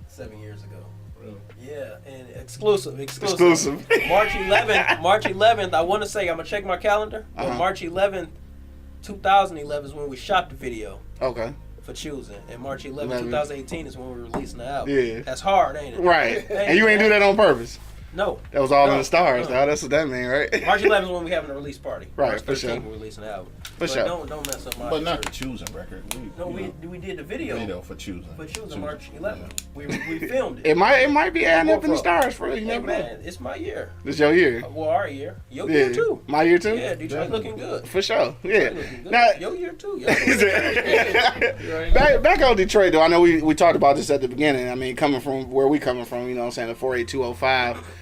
B: 7 years ago.
D: Really?
B: Yeah, and exclusive.
A: Exclusive.
B: March 11th. I want to say I'm gonna check my calendar. But
A: Uh-huh.
B: March 11th, 2011 is when we shot the video
A: Okay.
B: for Choosing, and March 11th,
A: 11.
B: 2018 is when we're releasing the album.
A: Yeah.
B: That's hard, ain't it?
A: Right. And you ain't do that on purpose.
B: No.
A: That was all in
B: No,
A: the stars,
B: no.
A: dog. That's what that mean, right?
B: March 11th is when we having a release party.
A: Right,
B: March
A: for
B: 13th
A: sure.
B: we're releasing the album.
A: For
B: But
A: sure.
B: don't mess up my.
D: But not the Choosing record.
B: No,
D: you
B: we
D: know,
B: did the video.
D: for Choosing.
B: For Choosing March 11th. We filmed it.
A: It might be adding up in the
B: GoPro.
A: stars for real. You
B: Hey,
A: never know.
B: man, it's my year.
A: This your year.
B: Well, our year. Your
A: Yeah.
B: year too.
A: My year too?
B: Yeah, Detroit looking good.
A: For sure. Yeah.
B: Detroit looking good.
A: Now,
B: Your year too. Your year.
A: back on Detroit though, I know we talked about this at the beginning. I mean, coming from where we coming from, you know what I'm saying, the 48205.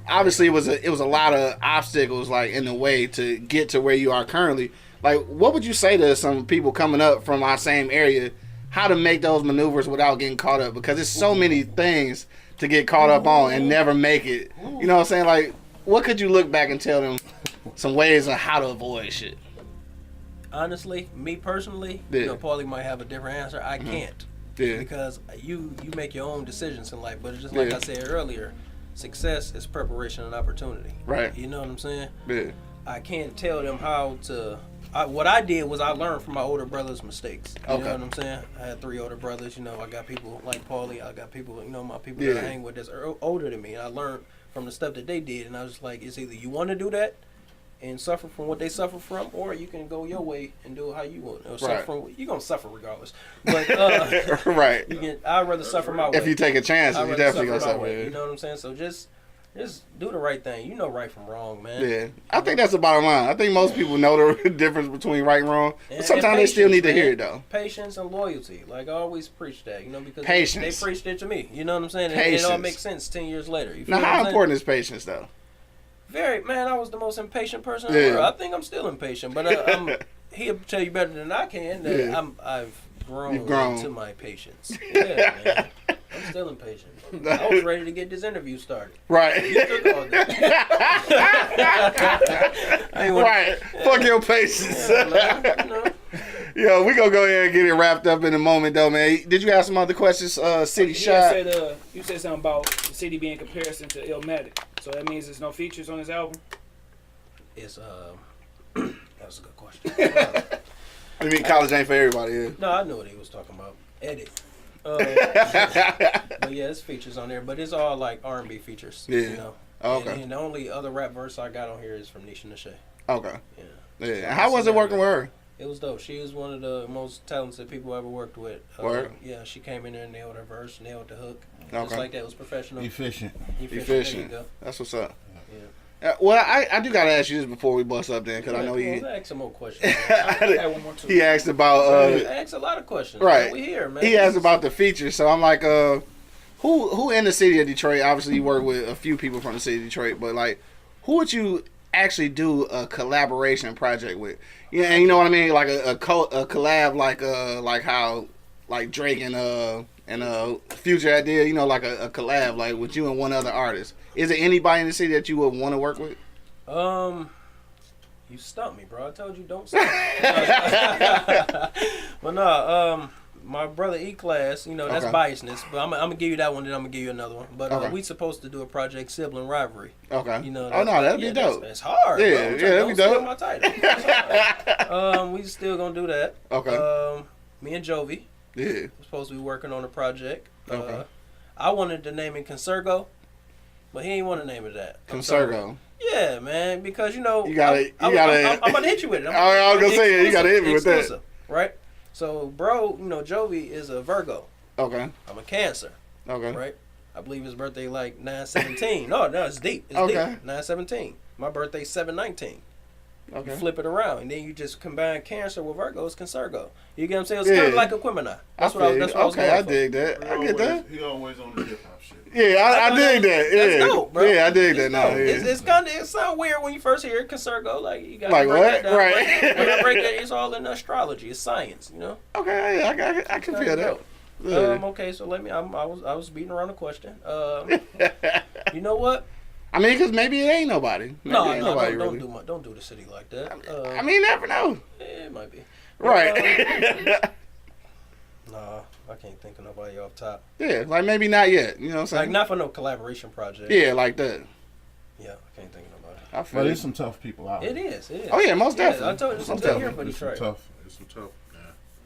A: Obviously it was a lot of obstacles like in the way to get to where you are currently. Like, what would you say to some people coming up from our same area, how to make those maneuvers without getting caught up? Because there's so many things to get caught up on and never make it. You know what I'm saying? Like, what could you look back and tell them some ways on how to avoid shit?
B: Honestly, me personally,
A: Yeah.
B: you know, Paulie might have a different answer. I can't.
A: Yeah.
B: Because you make your own decisions in life. But it's just like
A: Yeah.
B: I said earlier, success is preparation and opportunity.
A: Right.
B: You know what I'm saying?
A: Yeah.
B: I can't tell them how to. What I did was I learned from my older brother's mistakes. You
A: Okay.
B: know what I'm saying? I had 3 older brothers. You know, I got people like Paulie. I got people, my people
A: Yeah.
B: that I hang with that's older than me. And I learned from the stuff that they did. And I was just like, it's either you want to do that and suffer from what they suffer from, or you can go your way and do it how you want. Or suffer
A: Right.
B: from, you're going to suffer regardless. But
A: Right.
B: I'd rather suffer my way.
A: If you take a chance,
B: I'd
A: you
B: rather
A: definitely
B: suffer
A: gonna
B: my way.
A: suffer.
B: You know what I'm saying? So just do the right thing. You know right from wrong, man.
A: Yeah, I think that's the bottom line. I think most people know the difference between right and wrong, but
B: And
A: sometimes they still
B: patience,
A: need to hear
B: man.
A: it though.
B: Patience and loyalty. Like I always preach that, because
A: Patience.
B: they preached it to me. You know what I'm saying? And it all
A: Patience.
B: makes sense 10 years later. You feel
A: Now,
B: what I'm
A: how
B: saying?
A: important is patience though?
B: Very, man, I was the most impatient person in the
A: Yeah.
B: world. I think I'm still impatient, but he'll tell you better than I can that
A: Yeah.
B: I've grown,
A: You've grown.
B: into my patience. Yeah, man. I'm still impatient. I was ready to get this interview started.
A: Right.
B: You took all day. I ain't wanna-
A: Right. Fuck your patience.
B: Yeah, like, you know.
A: Yo, we gonna go ahead and get it wrapped up in a moment, though, man. Did you have some other questions, City Shot?
E: You said something about the city being in comparison to Illmatic. So that means there's no features on this album?
B: It's that was a good question.
A: I mean, college ain't for everybody. Yeah.
B: No, I knew what he was talking about. Edit. But yeah, it's features on there, but it's all like R&B features.
A: Yeah.
B: You know.
A: Oh, okay.
B: And the only other rap verse I got on here is from Nisha Nashe.
A: Okay.
B: Yeah.
A: Yeah. How was it working with her?
B: It was dope. She was one of the most talented people I ever worked with.
A: Word?
B: Yeah, she came in there and nailed her verse, nailed the hook.
A: Okay.
B: Just like that. It was professional.
D: Efficient.
A: Efficient.
B: There you go.
A: That's what's up.
B: Yeah.
A: Well, I do gotta ask you this before we bust up, then, because I know
B: Let's
A: he
B: ask some more questions.
E: I got one more too.
A: he asked about
B: I asked a lot of questions.
A: right.
B: Man. We here, man.
A: he asked about the features, so I'm like, who in the city of Detroit? Obviously, you work with a few people from the city of Detroit, but like, who would you actually do a collaboration project with? Yeah, and you know what I mean, like a collab, like how like Drake and Future did, you know, like a collab, like with you and one other artist. Is there anybody in the city that you would want to work with?
B: You stumped me, bro. I told you don't stump me. But no, my brother E-Class, you know, that's
A: Okay.
B: biasness. But I'm gonna give you that one, then I'm gonna give you another one. But
A: Okay.
B: we supposed to do a project, Sibling Rivalry.
A: Okay.
B: You know.
A: Oh no, that'd be dope.
B: It's hard.
A: Yeah,
B: bro.
A: yeah, that'd
B: Don't
A: be
B: steal
A: dope.
B: My title. It's hard. We still gonna do that.
A: Okay.
B: Me and Jovi.
A: Yeah.
B: We're supposed to be working on a project.
A: Okay.
B: I wanted to name it Consergo, but he ain't want to name it that. I'm sorry.
A: Consergo.
B: Yeah, man, because you know,
A: You gotta-
B: I'm gonna hit you with it.
A: I was gonna say, you gotta hit me with that.
B: Exclusive, right? So, bro, you know, Jovi is a Virgo.
A: Okay.
B: I'm a Cancer,
A: Okay.
B: right? I believe his birthday like 9/17. No, it's deep. It's
A: Okay.
B: deep. 9/17. My birthday 7/19.
A: Okay.
B: You flip it around, and then you just combine Cancer with Virgo. It's Consergo. You get what I'm saying? It's
A: Yeah.
B: kind of like a Quimina. That's what I was
A: Okay,
B: going
A: I
B: for.
A: dig that. I get that.
D: He always on the hip hop shit.
A: Yeah, I dig that. Yeah.
B: That's dope, bro.
A: Yeah, I dig that
B: It's
A: now.
B: dope.
A: Yeah.
B: It's kind of, it sounds weird when you first hear Consergo. Like, you got
A: Like
B: to break
A: what?
B: that down.
A: Right.
B: Like, when I break that, it's all in astrology. It's science, you know?
A: Okay, yeah, I can feel that.
B: Dope.
A: Yeah.
B: Okay, so let me. I was beating around the question. You know what?
A: I mean, because maybe it ain't nobody. Maybe
B: No,
A: it ain't nobody
B: don't
A: really.
B: don't do the city like that.
A: I mean, you never know.
B: It might be.
A: Right.
B: Nah, I can't think of nobody off top.
A: Yeah, like maybe not yet. You know what I'm saying?
B: Like not for no collaboration project.
A: Yeah, like that.
B: Yeah, I can't think of nobody.
A: I feel
D: But
A: it.
D: there's some tough people out
B: It
D: here.
B: is. It is.
A: Oh yeah, most
B: Yeah,
A: definitely.
B: I told you it's a
A: Most
B: good year
A: definitely.
B: for Detroit.
D: It's some tough. Yeah.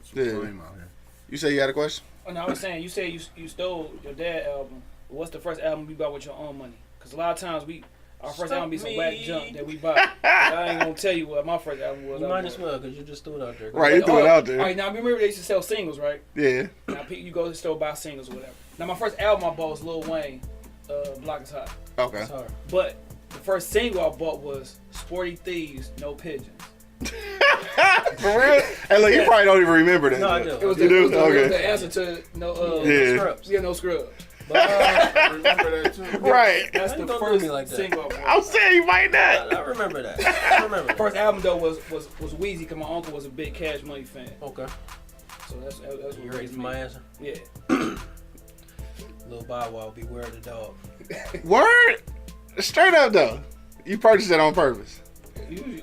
D: Some
A: Yeah.
D: flame out here.
A: You say you had a question?
E: Oh, no, I was saying, you said you stole your dad's album. What's the first album you bought with your own money? Because a lot of times our first album be some
B: Stop
E: whack
B: me.
E: junk that we buy. I ain't gonna tell you what my first album was.
B: You might as well, because you just threw it out there.
A: Right, you threw it out there.
E: All right, now remember they used to sell singles, right?
A: Yeah.
E: Now you go to the store buy singles or whatever. Now my first album I bought was Lil Wayne, Block is Hot.
A: Okay.
B: It's hard.
E: But the first single I bought was Sporty Thieves, No Pigeons.
A: For real? Hey, look, you probably don't even remember that.
B: No, I do.
E: It was,
A: You do?
E: it was
A: Okay.
E: the answer to no
A: Yeah.
B: Scrubs.
E: Yeah, no scrubs.
B: But,
D: I remember that too.
A: Right.
E: That's
B: Why you
E: the
B: gonna do
E: first
B: me like that?
E: single I bought.
A: I'm saying you might not.
B: I remember that. I remember that.
E: First album though was Weezy because my uncle was a big Cash Money fan.
B: Okay.
E: So that's what
B: You ready
E: raised
B: for
E: me.
B: my answer?
E: Yeah.
B: Lil Bow Wow, beware the dog.
A: Word? Straight up though. You purchased it on purpose.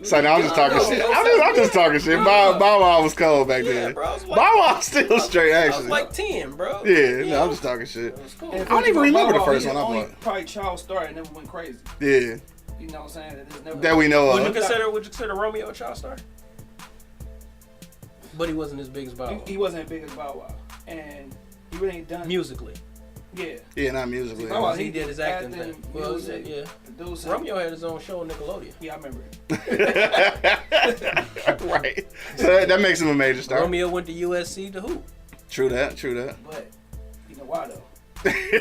A: So now I'm just talking shit. I'm just talking shit. Bow Wow was cold back
B: Yeah,
A: then.
B: bro. I was like,
A: Bow Wow still straight
B: I was
A: actually.
B: like 10, bro.
A: Yeah,
B: You
A: no,
B: know?
A: I'm just talking shit.
B: It was cool.
E: And
A: I don't even remember the
E: Bow Wow,
A: first
E: he
A: one I
E: only
A: bought.
E: Probably Charles Starr and never went crazy.
A: Yeah,
E: You know what I'm saying? There's never
A: that we know
B: Would you
A: of.
B: consider Romeo a child star? But he wasn't as big as Bow Wow.
E: He wasn't as big as Bow Wow, and he really ain't done.
B: Musically.
E: Yeah.
A: Yeah, not musically.
E: Bow Wow,
B: He did his acting
E: acting,
B: thing. Well,
E: music,
B: yeah.
E: producing.
B: Romeo had his own show on Nickelodeon.
E: Yeah, I remember it.
A: Right. So that makes him a major star.
B: Romeo went to USC to hoop.
A: True that.
E: But you know why though?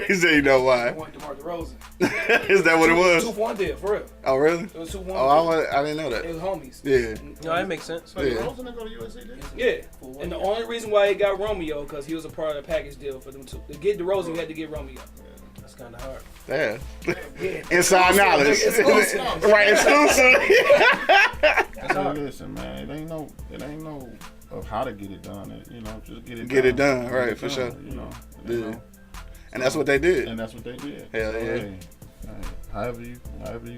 A: He said, you know
E: I
A: why?
E: went to DeMar DeRozan.
A: Is that what it was?
E: 2-1 deal, for real.
A: Oh, really?
E: It was 2-1.
A: Oh, I didn't know
E: It
A: that.
E: was homies.
A: Yeah.
B: No, that makes sense.
D: Wait,
A: Yeah.
D: Rosen didn't go to USC, did he?
E: Yeah.
B: For 1
E: And the
B: year.
E: only reason why he got Romeo, because he was a part of the package deal for them two. To get DeRozan, you had to get Romeo.
B: That's kind of hard.
A: Damn.
E: Yeah.
A: Inside knowledge.
E: Exclusive.
A: Right, exclusive.
D: Hey, listen, man. It ain't no of how to get it done. You know, just get it done.
A: Get it done, right,
D: Get it
A: for
D: done,
A: sure.
D: You know.
A: Yeah. And that's what they did.
D: And that's what they did.
A: Hell yeah.
D: Hey, however you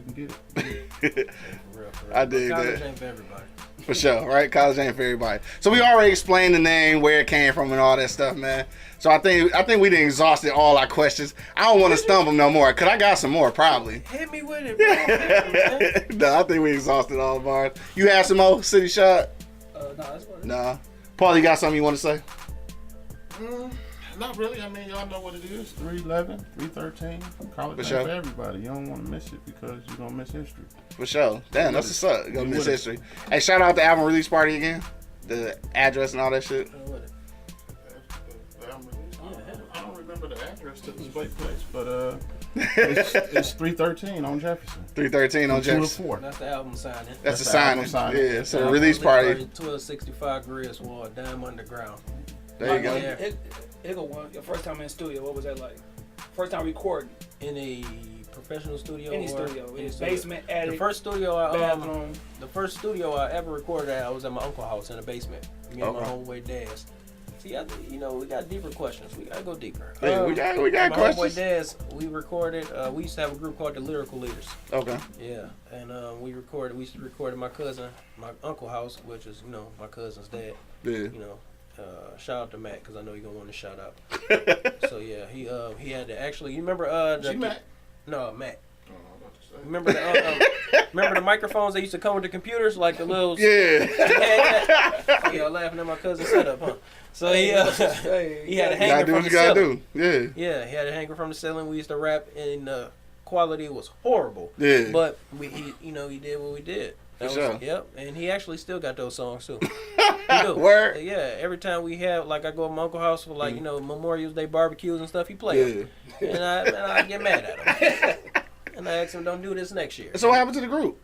D: can get it.
B: For real.
A: I dig
B: College
A: that.
B: ain't for everybody.
A: For sure, right? College ain't for everybody. So we already explained the name, where it came from, and all that stuff, man. So I think we done exhausted all our questions. I don't want to stump them no more, cause I got some more probably.
B: Hit me with it, bro.
A: No, I think we exhausted all of ours. You have some more City Shot?
E: No, that's what it is.
A: Nah. Paul, you got something you want to say?
D: Not really. I mean, y'all know what it is. 311, 313. College ain't
A: sure.
D: for everybody. You don't want to miss it because you're going to miss history.
A: For sure. Damn, that's what's up. Gonna miss
D: What
A: history. Hey, shout out the album release party again. The address and all that shit.
D: I don't remember the address to this place, but it's 313 on Jefferson.
A: 313 on
D: 2 to
A: Jefferson.
D: 4.
B: That's the album signing.
A: That's the
D: the album
A: signing.
D: signing.
A: Yeah, so the release party.
B: 1265 Griswold, Dime Underground.
A: There you go.
B: Yeah.
E: It go one. Your first time in the studio, what was that like? First time recording
B: In a professional studio.
E: any
B: or
E: studio,
B: any
E: in
B: studio.
E: basement, attic,
B: The first studio
E: bathroom.
B: the first studio I ever recorded at, I was at my uncle's house in the basement. Me and my
A: Okay.
B: homeboy Daz. See, we got deeper questions. We gotta go deeper.
A: Hey, we got
B: my
A: questions.
B: homeboy Daz, we recorded. We used to have a group called the Lyrical Leaders.
A: Okay.
B: Yeah, and we used to record at my uncle's house, which is my cousin's dad.
A: Yeah.
B: Shout out to Matt because I know you're gonna want to shout out. So yeah, he had to actually. You remember
D: Matt?
B: No, Matt.
D: Oh, I'm about to say.
B: Remember the microphones that used to come with the computers, like the little.
A: Yeah.
B: Oh, y'all laughing at my cousin's setup, huh? So he had a
A: You gotta
B: hanger
A: do
B: from
A: what
B: the
A: you gotta
B: ceiling.
A: do. Yeah.
B: Yeah, he had a hanger from the ceiling. We used to rap, and the quality was horrible.
A: Yeah.
B: But he did what we did. That
A: For
B: was,
A: sure.
B: Yep, and he actually still got those songs too. He do.
A: Word.
B: Yeah, every time we have, like, I go to my uncle's house for, like, Memorial Day barbecues and stuff, he play
A: Yeah.
B: them. And I get mad at him. And I ask him, don't do this next year.
A: So what happened to the group?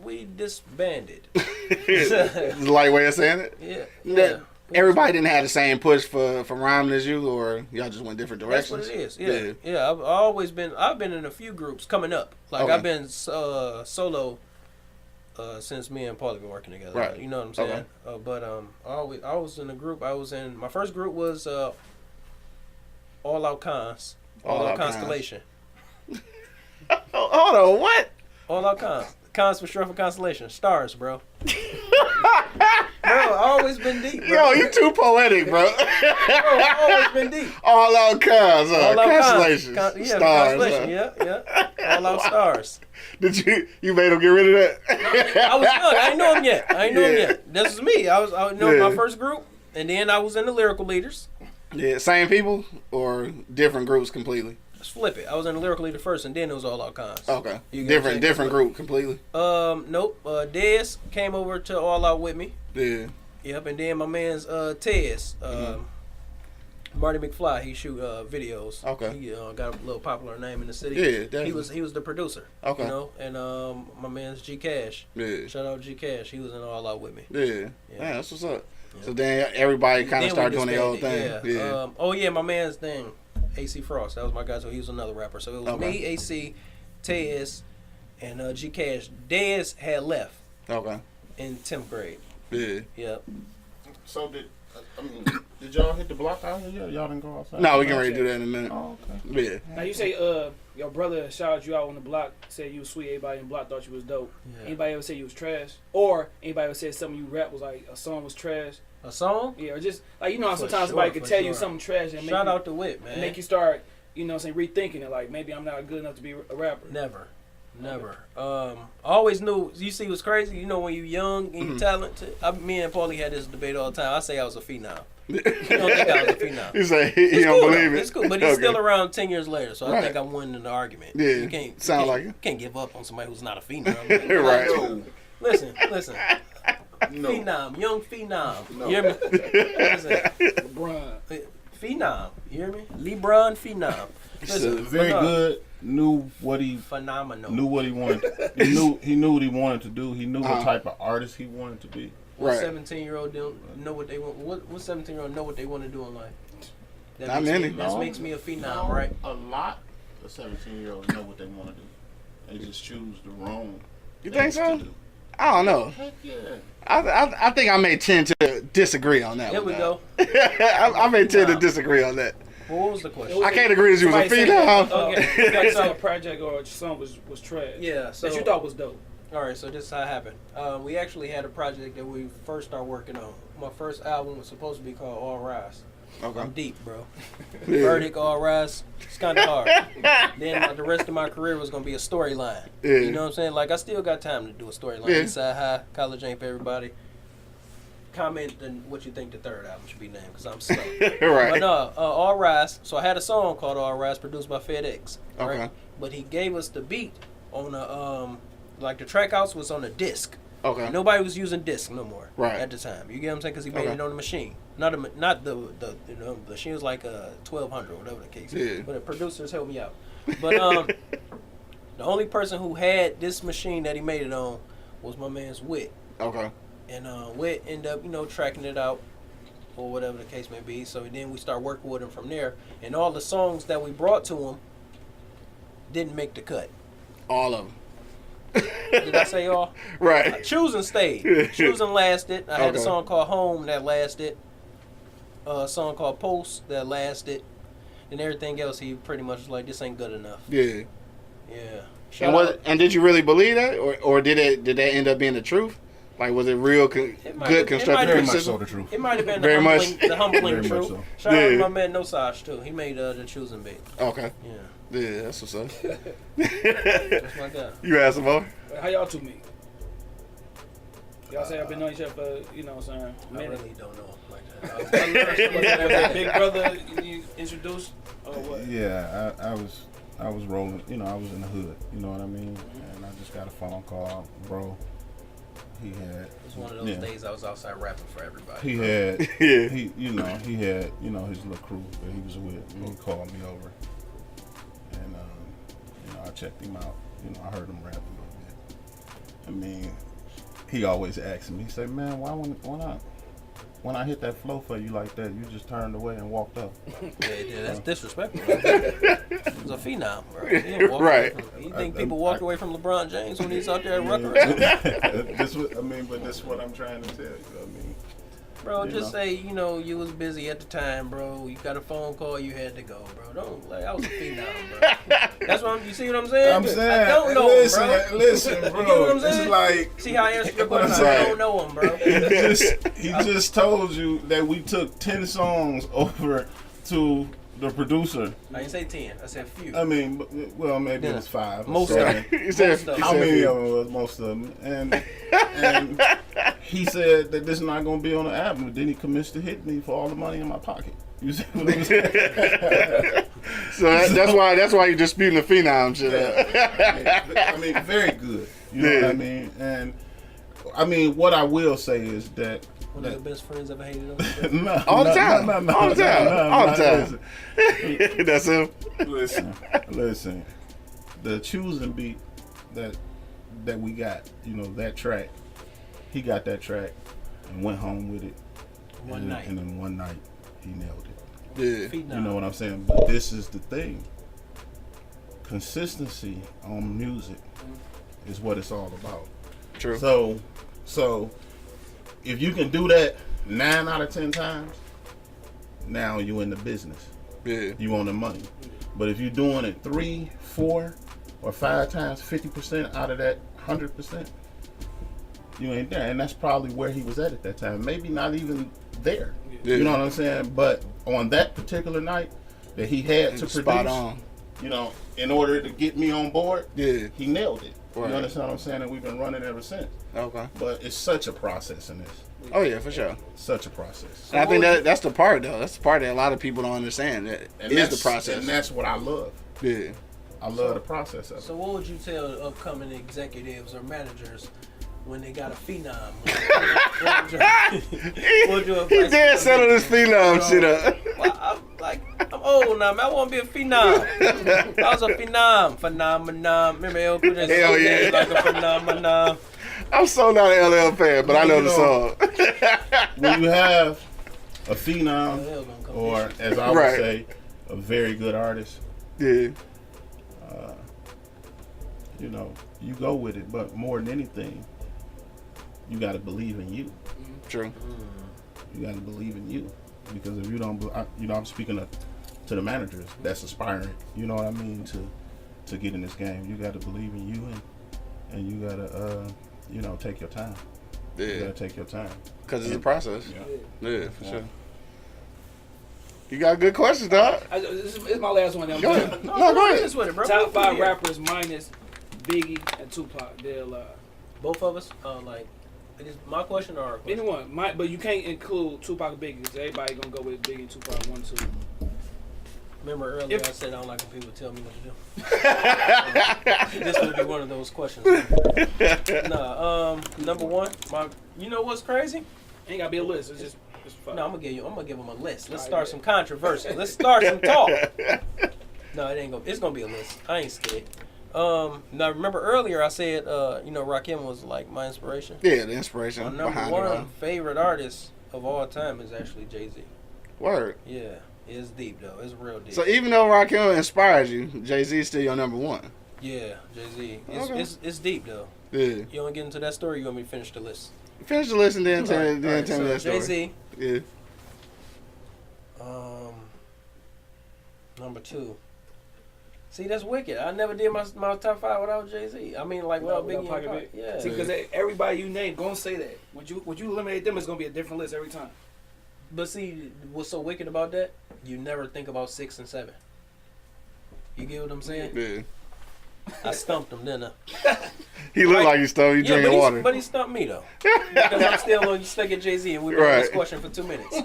B: We disbanded.
A: The light way of saying it?
B: Yeah.
A: That everybody didn't have the same push for rhyming as you, or y'all just went different
B: That's
A: directions?
B: what it is. Yeah. I've been in a few groups coming up. Like,
A: Okay.
B: I've been solo since me and Paulie been working together.
A: Right.
B: You know what I'm saying? But I was in a group. My first group was All Out Cons. All Out
A: Cons.
B: Constellation.
A: Oh, hold on, what?
B: All Out Cons. Cons for short for Constellation. Stars, bro. Bro, I always been deep, bro.
A: Yo, you too poetic, bro.
B: Bro, I always been deep.
A: All out cons,
B: All Out
A: constellations,
B: Cons.
A: stars.
B: Constellation. Yeah. All Out Stars.
A: Did you made him get rid of that?
B: I was young. I ain't know him yet.
A: Yeah.
B: This is me. I know
A: Yeah.
B: my first group, and then I was in the Lyrical Leaders.
A: Yeah, same people or different groups completely?
B: Let's flip it. I was in the Lyrical Leader first, and then it was All Out Cons.
A: Okay,
B: You get what I'm
A: different
B: saying?
A: group completely.
B: Nope. Dez came over to All Out with me.
A: Yeah,
B: Yep, and then my man's Tez, Marty McFly. He shoot videos.
A: Okay.
B: He got a little popular name in the city.
A: Yeah, definitely.
B: He was the producer.
A: Okay.
B: And my man's G Cash.
A: yeah,
B: Shout out G Cash. He was in All Out with me.
A: yeah. That's what's up. So then everybody kind of
B: Then we
A: started doing their own thing.
B: disbanded,
A: Yeah.
B: My man's thing, AC Frost. That was my guy. So he was another rapper. So it was
A: Okay.
B: me, AC, Tez, and G Cash. Dez had left
A: Okay.
B: in 10th grade.
A: Yeah.
B: Yep.
D: So did y'all hit the block out here? Y'all didn't go outside?
A: No, we can ready to do that in a minute.
D: Oh, okay.
A: Yeah.
E: Now you say your brother shouted you out on the block, said you was sweet. Everybody in the block thought you was dope.
B: Yeah.
E: Anybody ever say you was trash, or anybody ever said something you rap was like a song was trash?
B: A song?
E: Yeah, or just like how
B: For
E: sometimes
B: sure,
E: somebody could
B: for
E: tell you
B: sure.
E: something trash and
B: Shout
E: make
B: out to Whip, man.
E: and make you start, rethinking it. Like maybe I'm not good enough to be a rapper.
B: Never. I always knew. You see what's crazy? When you're young and you're talented. Me and Paulie had this debate all the time. I say I was a phenom. You don't think I was a phenom.
A: You say he
B: It's
A: don't
B: cool,
A: believe
B: though.
A: it.
B: It's cool, but he's
A: Okay.
B: still around 10 years later, so I
A: Right.
B: think I'm winning the argument.
A: Yeah,
B: you can't
A: sound like it.
B: You can't give up on somebody who's not a phenom.
A: Right.
D: No.
B: Listen.
D: No.
B: Phenom, young phenom.
D: No.
B: You hear me? Listen,
E: LeBron.
B: phenom. You hear me? LeBron phenom. Listen,
D: Very
B: but no,
D: good. Knew what he
B: Phenomenal.
D: wanted. He knew what he wanted to do. He knew what
A: Uh-huh.
D: type of artist he wanted to be.
B: What
A: Right.
B: 17-year-old don't know what they want? What 17-year-old know what they want to do in life?
A: Not
B: makes
A: many.
B: Me, that
D: No.
B: makes me a phenom,
D: No,
B: right?
D: A lot of 17-year-olds know what they want to do. They just choose the wrong.
A: You think
D: things
A: so?
D: to do.
A: I don't know.
D: Heck yeah.
A: I think I may tend to disagree on that.
B: There
A: one,
B: we
A: dog.
B: go.
A: I may tend to disagree on that.
B: What was the question?
A: I can't agree that you was a
E: Somebody said that,
A: phenom.
E: you
B: Okay.
E: guys said a project or a song was trash.
B: Yeah, so
E: that you thought was dope.
B: All right, so this is how it happened. We actually had a project that we first started working on. My first album was supposed to be called All Rise.
A: Okay.
B: I'm deep, bro.
A: Yeah.
B: Verdict, All Rise. It's kind of hard. Then the rest of my career was gonna be a storyline.
A: Yeah.
B: You know what I'm saying? Like I still got time to do a storyline.
A: Yeah.
B: Eastside High, College ain't for everybody. Comment on what you think the third album should be named, because I'm slow.
A: Right.
B: But no, All Rise. So I had a song called All Rise, produced by FedEx.
A: Okay.
B: Right? But he gave us the beat on a like the track outs was on a disc.
A: Okay.
B: Nobody was using disc no more.
A: Right.
B: At the time, you get what I'm saying? Because he made
A: Okay.
B: it on the machine, not the the machine was like a 1200, whatever the case.
A: Yeah.
B: But the producers helped me out. But the only person who had this machine that he made it on was my man's Wit.
A: Okay.
B: And Wit ended up, tracking it out, or whatever the case may be. So then we start working with him from there. And all the songs that we brought to him didn't make the cut.
A: All of them.
B: Did I say all?
A: Right.
B: Choosing stayed. Choosing lasted. I had a
A: Okay.
B: song called Home that lasted. A song called Post that lasted. And everything else, he pretty much was like, this ain't good enough.
A: Yeah.
B: Yeah.
A: And did you really believe that, or did that end up being the truth? Like, was it real good
B: It
A: constructive
B: might
D: Very
B: have-
D: much so
A: criticism?
D: the truth.
B: It might have been
A: Very much.
B: the humbling
D: Very much
B: truth.
D: so.
B: Shout out to
A: Yeah.
B: my man Nosage too. He made the choosing beat.
A: Okay.
B: Yeah.
A: Yeah, that's what's up.
B: That's my guy.
A: You asked him more?
E: How y'all two meet? Y'all say I've been knowing each other for, you know what I'm saying, a
B: I
E: minute.
B: really don't know him like that.
E: Was that Big Brother you introduced or what?
D: Yeah, I was rolling, I was in the hood, you know what I mean? And I just got a phone call, bro. He had
B: It was one of those days I was outside rapping for everybody.
D: he had
A: Yeah.
D: he had, his little crew that he was with. And he called me over. And I checked him out. I heard him rap a little bit. I mean, he always asked me, he said, man, when I hit that flow for you like that, you just turned away and walked up.
B: Yeah, that's disrespectful. He was a phenom, bro. He didn't walk away
A: Right.
B: from- You think people walked away from LeBron James when he's out there at Rutgers?
D: But this is what I'm trying to tell you.
B: Bro,
D: You
B: just
D: know.
B: say, you was busy at the time, bro. You got a phone call, you had to go, bro. Don't, I was a phenom, bro. That's what you see what I'm saying?
D: I'm saying,
B: I don't know
D: listen,
B: him, bro.
D: listen, bro.
B: You get what I'm
D: This is
B: saying?
D: like
B: See how I answered your question?
D: Right.
B: I don't know him, bro.
D: he just told you that we took 10 songs over to the producer.
B: I didn't say 10. I said few.
D: I mean, well, maybe it was 5. or
B: Most of
D: 7.
B: them.
A: He said,
B: Most of
A: he
B: them.
D: How
A: said
D: many
A: few.
D: of them was? Most of them. And he said that this is not going to be on the album. Then he commits to hit me for all the money in my pocket. You see what I'm saying?
A: So that's why you're disputing the phenom shit.
D: I mean, very good. You know what I mean? And I mean, what I will say is that.
B: One of your best friends ever hated him?
D: No,
A: All the
D: no,
A: time.
D: no, no,
A: All the time.
D: no, no,
A: All
D: no,
A: the time. That's him.
D: Listen. The choosing beat that we got, that track. He got that track and went home with it.
B: One night.
D: And then one night he nailed it.
A: Yeah.
B: Phenom.
D: You know what I'm saying? But this is the thing. Consistency on music is what it's all about.
A: True.
D: So if you can do that 9 out of 10 times, now you in the business.
A: Yeah.
D: You on the money. But if you're doing it 3, 4, or 5 times, 50% out of that 100%, you ain't there. And that's probably where he was at that time. Maybe not even there.
A: Yeah.
D: You know what I'm saying? But on that particular night that he had to produce,
A: Spot on.
D: in order to get me on board,
A: Yeah.
D: he nailed it.
A: Right.
D: You understand what I'm saying? And we've been running ever since.
A: Okay.
D: But it's such a process in this.
A: Oh yeah, for sure.
D: Such a process.
A: And I think that's the part though. That's the part that a lot of people don't understand. That
D: And
A: is the
D: that's-
A: process.
D: And that's what I love.
A: Yeah.
D: I love the process of it.
B: So what would you tell upcoming executives or managers when they got a phenom? What would your
A: He
B: advice
A: did
B: be?
A: settle this phenom shit up.
B: Well, I'm old now, man. I want to be a phenom. I was a phenomenon. Remember El Cool J?
A: Hell yeah.
B: Like a phenomenon.
A: I'm so not an LL fan, but I know the song.
D: When you have a
B: LL
D: phenom,
B: gonna come
D: or
B: get
D: as I would
A: Right.
D: say, a very good artist,
A: Yeah.
D: you go with it. But more than anything, you got to believe in you.
A: True.
D: You got to believe in you, because if you don't, I'm speaking to the managers that's aspiring. You know what I mean, to get in this game. You got to believe in you, and you got to take your time. You
A: Yeah.
D: got to take your time.
A: Because it's a process.
D: Yeah.
A: Yeah, for sure. You got good questions, dog.
E: This is my last one. I'm
A: Go
E: done.
A: ahead. No, go ahead.
B: This with it, bro.
E: Top 5 rappers minus Biggie and Tupac. They're alive.
B: Both of us. Like, it is my question or our question?
E: Anyone, but you can't include Tupac and Biggie because everybody gonna go with Biggie and Tupac 1, 2.
B: Remember earlier I said I don't like when people tell me what to do. This would be one of those questions. Nah, number one, you know what's crazy?
E: Ain't gotta be a list. It's just fun.
B: No, I'm gonna give them a list. Let's start some controversy. Let's start some talk. No, it's gonna be a list. I ain't scared. Now remember earlier I said, Rakim was like my inspiration.
A: Yeah, the inspiration
B: My number
A: behind it all.
B: one favorite artist of all time is actually Jay-Z.
A: Word.
B: Yeah, it's deep though. It's real deep.
A: So even though Rakim inspires you, Jay-Z is still your number one.
B: Yeah, Jay-Z.
A: Okay.
B: It's deep though.
A: Yeah.
B: You want to get into that story? Or you want me to finish the list?
A: Finish the list and then tell me that story.
B: Jay-Z.
A: Yeah.
B: Number 2. See, that's wicked. I never did my top 5 without Jay-Z. I mean, like without Biggie.
E: Pocket
B: and
E: Big.
B: Yeah.
E: See, because everybody you name gonna say that. When you eliminate them, it's gonna be a different list every time.
B: But see, what's so wicked about that? You never think about 6 and 7. You get what I'm saying?
A: Yeah.
B: I stumped him, didn't I?
A: He looked like he stole you drinking water.
B: But he stumped me though, because I'm still on stuck at Jay-Z, and we've been on this
A: Right.
B: question for 2 minutes.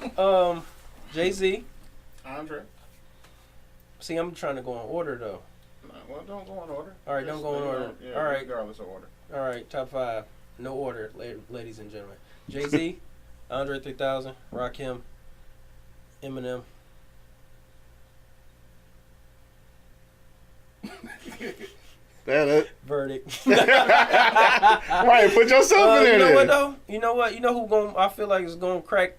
B: Jay-Z.
D: Andre?
B: See, I'm trying to go in order though.
D: No, well, don't go in order.
B: All right, don't go in order.
D: Yeah,
B: All right.
D: regardless of order.
B: All right, top 5, no order, ladies and gentlemen. Jay-Z, Andre 3000, Rakim, Eminem.
A: That
B: Verdict.
A: right, put yourself in there.
B: You know
A: then.
B: what though? You know what? You know who I feel like is gonna crack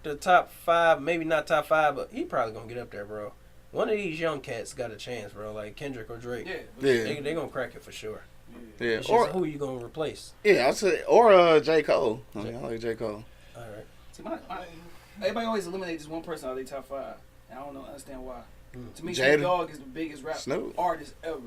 B: the top 5? Maybe not top 5, but he probably gonna get up there, bro. One of these young cats got a chance, bro. Like Kendrick or Drake.
E: Yeah.
A: Yeah.
B: They gonna crack it for sure.
A: Yeah.
B: It's just
A: Or
B: who you gonna replace?
A: I'd say or J. Cole. I like J. Cole.
B: All right.
E: See, everybody always eliminate just one person out of their top 5. And I don't understand why. To me,
A: Jada.
E: Snoop Dogg is the biggest rap
A: Snoop.
E: artist ever.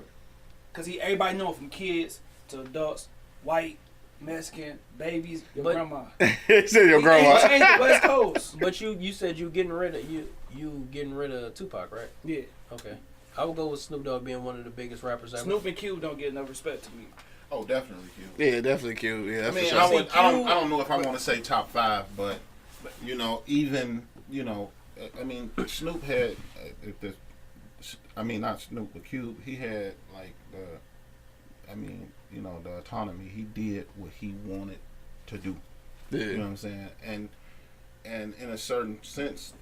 E: Cause everybody know him from kids to adults, white, Mexican, babies, your
B: But-
E: grandma.
A: He said your
E: He
A: grandma.
E: changed the West Coast.
B: But you said you getting rid of Tupac, right?
E: Yeah.
B: Okay. I would go with Snoop Dogg being one of the biggest rappers ever.
E: Snoop and Cube don't get enough respect to me.
D: Oh, definitely Q.
A: Yeah, definitely cute. Yeah,
D: I
A: that's
D: mean,
A: for sure.
D: I don't know if I want to say top 5, but even I mean, Snoop had not Snoop, but Cube. He had like the autonomy. He did what he wanted to do.
A: Yeah.
D: You know what I'm saying? And in a certain sense,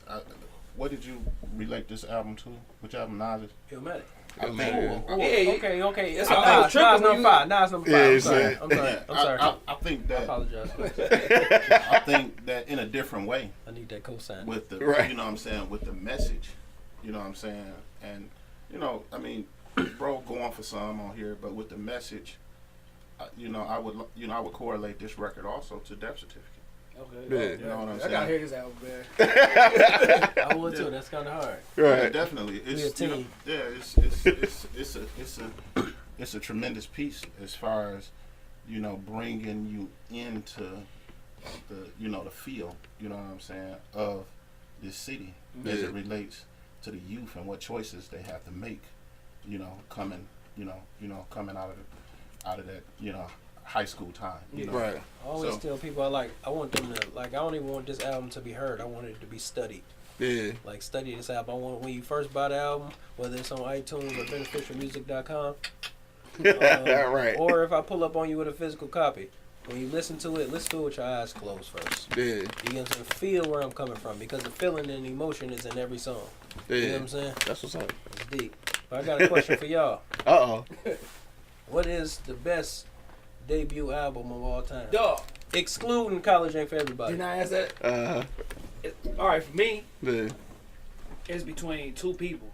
D: what did you relate this album to? Which album, Nas?
B: Illmatic.
D: I think.
E: Yeah,
B: Okay. It's
E: I
B: all
E: was
B: right.
E: tripping
B: Nas
E: when
B: number
E: you-
B: 5. Nas number 5.
A: Yeah,
B: I'm sorry. I'm sorry.
D: I think
B: I
D: that
B: apologize.
D: I think that in a different way.
B: I need that cosign.
D: With the
A: Right.
D: you know what I'm saying, with the message, you know what I'm saying, and I mean, bro, go on for some on here, but with the message, I would correlate this record also to Death Certificate.
E: Okay.
A: Yeah.
D: You know what I'm
E: I
D: saying?
E: gotta hear this album, man.
B: I would too. That's kind of hard.
D: Yeah,
A: Right.
D: definitely.
B: We a
D: It's
B: team.
D: it's a tremendous piece as far as bringing you into the feel, you know what I'm saying, of this city as it relates to the youth and what choices they have to make, coming out of that high school time. You know?
A: Right.
B: I always tell people I want them to I don't even want this album to be heard. I want it to be studied.
A: Yeah.
B: Like study this album. I want when you first buy the album, whether it's on iTunes or beneficialmusic.com,
A: Right.
B: or if I pull up on you with a physical copy. When you listen to it with your eyes closed first.
A: Yeah.
B: You get to feel where I'm coming from because the feeling and emotion is in every song.
A: Yeah.
B: You know what I'm saying?
A: That's what's up.
B: It's deep. But I got a question for y'all.
A: Uh-oh.
B: What is the best debut album of all time?
E: Dog.
B: Excluding College Ain't For Everybody.
E: Didn't I ask that?
A: Uh-huh.
E: All right, for me,
A: Yeah.
E: it's between two people.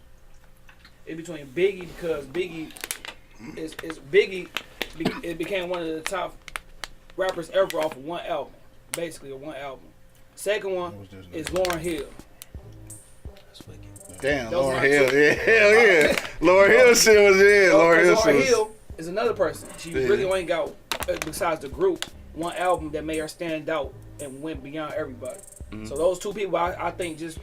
E: It's between Biggie because Biggie is Biggie. It became one of the top rappers ever off of one album, basically a one album. Second one is Lauryn Hill.
A: Damn,
E: Those
A: Lauryn
E: my
A: Hill.
E: two.
A: Yeah, hell yeah. Lauryn Hill shit was
E: Lauryn
A: was.
E: Hill is another person. She
A: Yeah.
E: really ain't got, besides the group, one album that made her stand out and went beyond everybody.
A: Mm-hmm.
E: So those two people, I think, just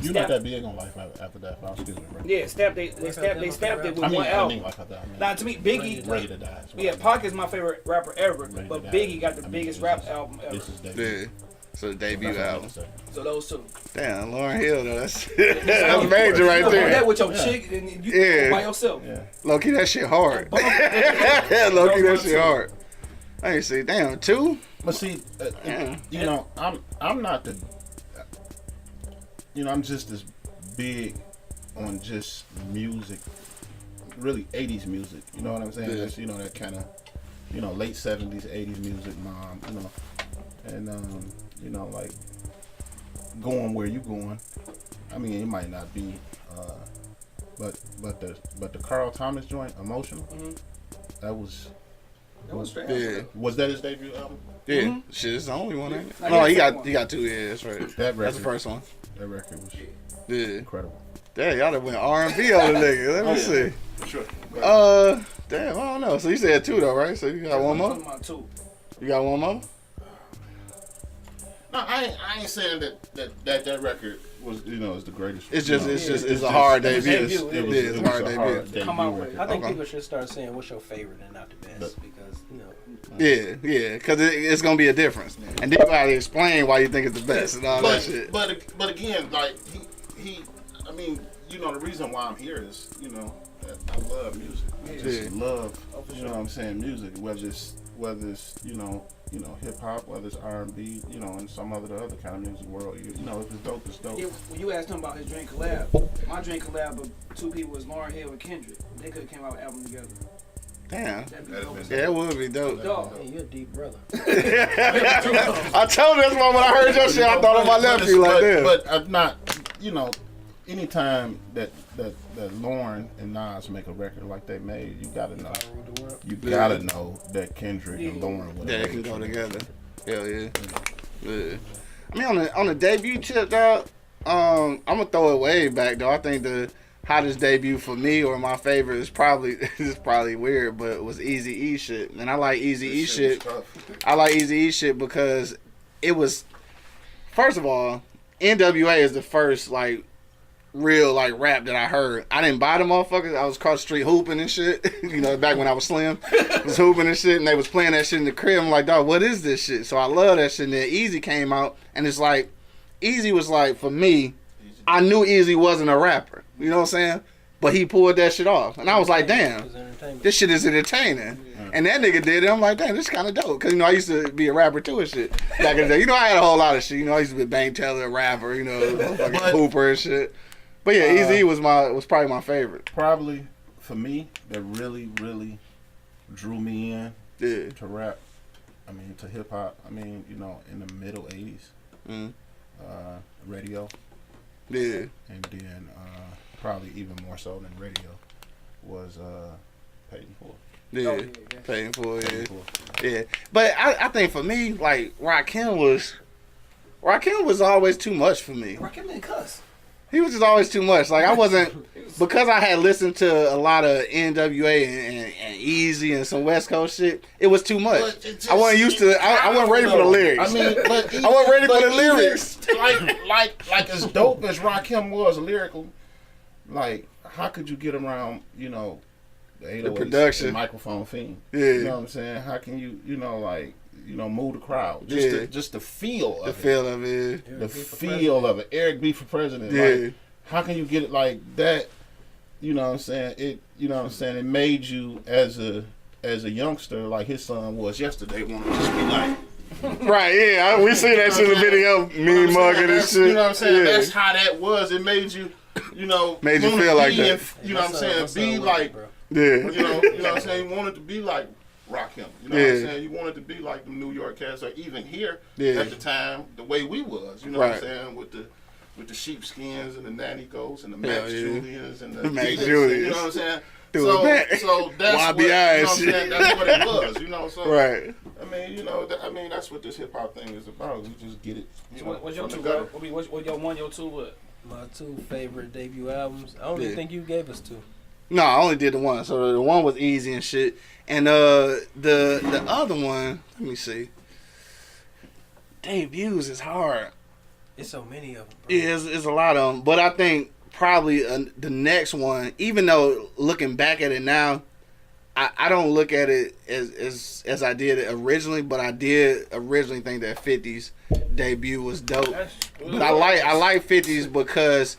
D: You're not that big on life after that. Excuse me, bro.
E: yeah, stamped it with
D: I mean,
E: one
D: I
E: album.
D: think life after that. I mean,
E: Now to me, Biggie,
D: Ready to Die.
E: yeah, Pac is my favorite rapper ever,
D: Ready
E: but
D: to Die.
E: Biggie got the
D: I mean,
E: biggest
D: this
E: rap
D: is-
E: album ever.
D: This is debut.
A: Yeah. So the debut
D: That's what I
A: album.
D: was gonna say.
E: So those two.
A: Damn, Lauryn Hill though. That's that's major right
E: You know, that
A: there.
E: with your chick and you
A: Yeah.
E: by yourself.
D: Yeah.
A: Low key, that shit hard. Low key, that shit hard. I ain't see. Damn, 2.
D: But see,
A: Yeah.
D: you know, I'm not the, you know, I'm just as big on just music, really 80s music. You know what I'm saying?
A: Yeah.
D: That's, you know, that kind of, you know, late 70s, 80s music, mom. You know, and you know, like going where you going. I mean, it might not be, but the Carl Thomas joint, Emotional.
E: Mhm.
D: That was.
E: That was straight.
A: Yeah,
D: Was that his debut album?
A: yeah.
E: Mhm.
A: Shit, it's the only one. Ain't it?
E: Like,
A: No,
E: he
A: he
E: had
A: got 2. Yeah, that's right.
D: That record.
A: That's the first one.
D: That record was
A: Yeah.
D: incredible.
A: Damn, y'all done went R&B on the nigga. Let me see.
D: Sure.
A: Damn, I don't know. So you said 2 though, right? So you got one more?
E: I'm talking about two.
A: You got one more?
D: No, I ain't saying that record was, you know, is the greatest.
A: It's just
D: you know,
A: it's a hard
E: it's
A: debut.
E: a debut.
D: It was,
A: Yeah,
D: it
A: it's a
D: was
A: hard
D: a
A: debut.
D: hard
E: To
D: debut
E: come out with.
D: record.
B: I think
A: Okay.
B: people should start saying what's your favorite and not the best
D: But-
B: because you know.
A: Yeah, because it's gonna be a difference, and then you gotta explain why you think it's the best and all that shit.
D: But again, like he, I mean, you know, the reason why I'm here is, you know, that I love music. I just
A: Yeah.
D: love, you know what I'm saying, music. Whether it's you know hip hop, whether it's R&B, you know, and some other kind of music world. You know, if it's dope, it's dope.
E: Yeah, when you asked him about his dream collab, my dream collab of two people was Lauryn Hill and Kendrick. They could have came out with an album together.
A: Damn,
E: That'd be
D: That'd
E: dope
D: been
E: as
A: yeah, it would be dope.
E: dog.
B: Hey, you're a deep brother.
A: I told you that's why when I heard your shit, I thought of my nephew like that.
D: But I'm not, you know, anytime that Lauren and Nas make a record like they made, you gotta know. You gotta know that Kendrick and Lauren would.
A: Yeah, they can go together. Hell yeah. Yeah. I mean, on the debut tip, dog. I'm gonna throw it way back though. I think the hottest debut for me or my favorite is probably this is probably weird, but it was Easy E shit. And I like Easy E shit. I like Easy E shit because it was, first of all, NWA is the first like real like rap that I heard. I didn't buy the motherfuckers. I was across the street hooping and shit. You know, back when I was slim, I was hooping and shit, and they was playing that shit in the crib. I'm like, dog, what is this shit? So I love that shit. And then Easy came out, and it's like, Easy was like, for me, I knew Easy wasn't a rapper. You know what I'm saying? But he pulled that shit off, and I was like, damn, this shit is entertaining. And that nigga did it. I'm like, damn, this is kind of dope. Because, you know, I used to be a rapper too and shit. Back in the day. You know, I had a whole lot of shit. You know, I used to be a Bang Taylor, a rapper, you know, fucking Hooper and shit. But yeah, Eazy was probably my favorite.
D: Probably for me, that really drew me in
A: Yeah.
D: to rap. I mean, to hip hop. I mean, you know, in the middle '80s,
A: Mm.
D: radio,
A: Yeah.
D: and then probably even more so than radio was Paid in Full.
A: Yeah.
E: Oh, yeah, yeah.
A: Paying for
D: Paid in
A: it.
D: Full.
A: Yeah. But I think for me, like, Rakim was always too much for me.
E: Rakim didn't cuss.
A: He was just always too much. Like, I wasn't, because I had listened to a lot of NWA and Easy and some West Coast shit, it was too much.
D: But it just-
A: I wasn't used to it. I wasn't ready for the lyrics.
D: I mean, but
A: I wasn't ready for
D: but
A: the
D: even,
A: lyrics.
D: Like as dope as Rakim was lyrical, like how could you get around, you know, the 808s
A: production.
D: and Microphone Fiend?
A: Yeah.
D: You know what I'm saying? How can you, you know, like, you know, move the crowd? Just
A: Yeah.
D: just the feel
A: The
D: of it.
A: feel of it.
D: The feel of it. Eric B for president.
A: Yeah.
D: Like, how can you get it like that? You know what I'm saying? It, you know what I'm saying? It made you as a youngster, like his son was yesterday, want to just be like,
A: Right, yeah. We see that shit in the video, me mugging and
D: that's,
A: shit.
D: you know what I'm saying?
A: Yeah.
D: That's how that was. It made you, you know,
A: Made you
D: wanna
A: feel like
D: be
A: that.
D: in- you know what I'm saying? Be like,
A: Yeah.
D: you know what I'm saying? You wanted to be like Rakim. You know what I'm
A: Yeah.
D: saying? You wanted to be like the New York cats, or even here
A: Yeah.
D: at the time, the way we was. You know what
A: Right.
D: I'm saying? With the sheepskins and the Natty Goats and the
A: Hell
D: Max
A: yeah.
D: Julians and the
A: Max
D: Adidas,
A: Julians.
D: You know what I'm saying?
A: Do it back.
D: So that's what, you
A: YBI
D: know
A: and
D: what I'm
A: shit.
D: saying? That's what it was. You know, so
A: Right.
D: I mean, that's what this hip hop thing is about. We just get it.
E: So what's your
D: from
E: two?
D: the gutter.
E: What your one, your two? What?
B: My 2 favorite debut albums. I don't even think you gave us 2.
A: No, I only did the one. So the one was easy and shit. And the other one, let me see. Debuts is hard.
B: It's so many of them. Bro.
A: Yeah, it's a lot of them. But I think probably the next one, even though looking back at it now, I don't look at it as I did it originally, but I did originally think that 50's debut was dope. But I like 50's because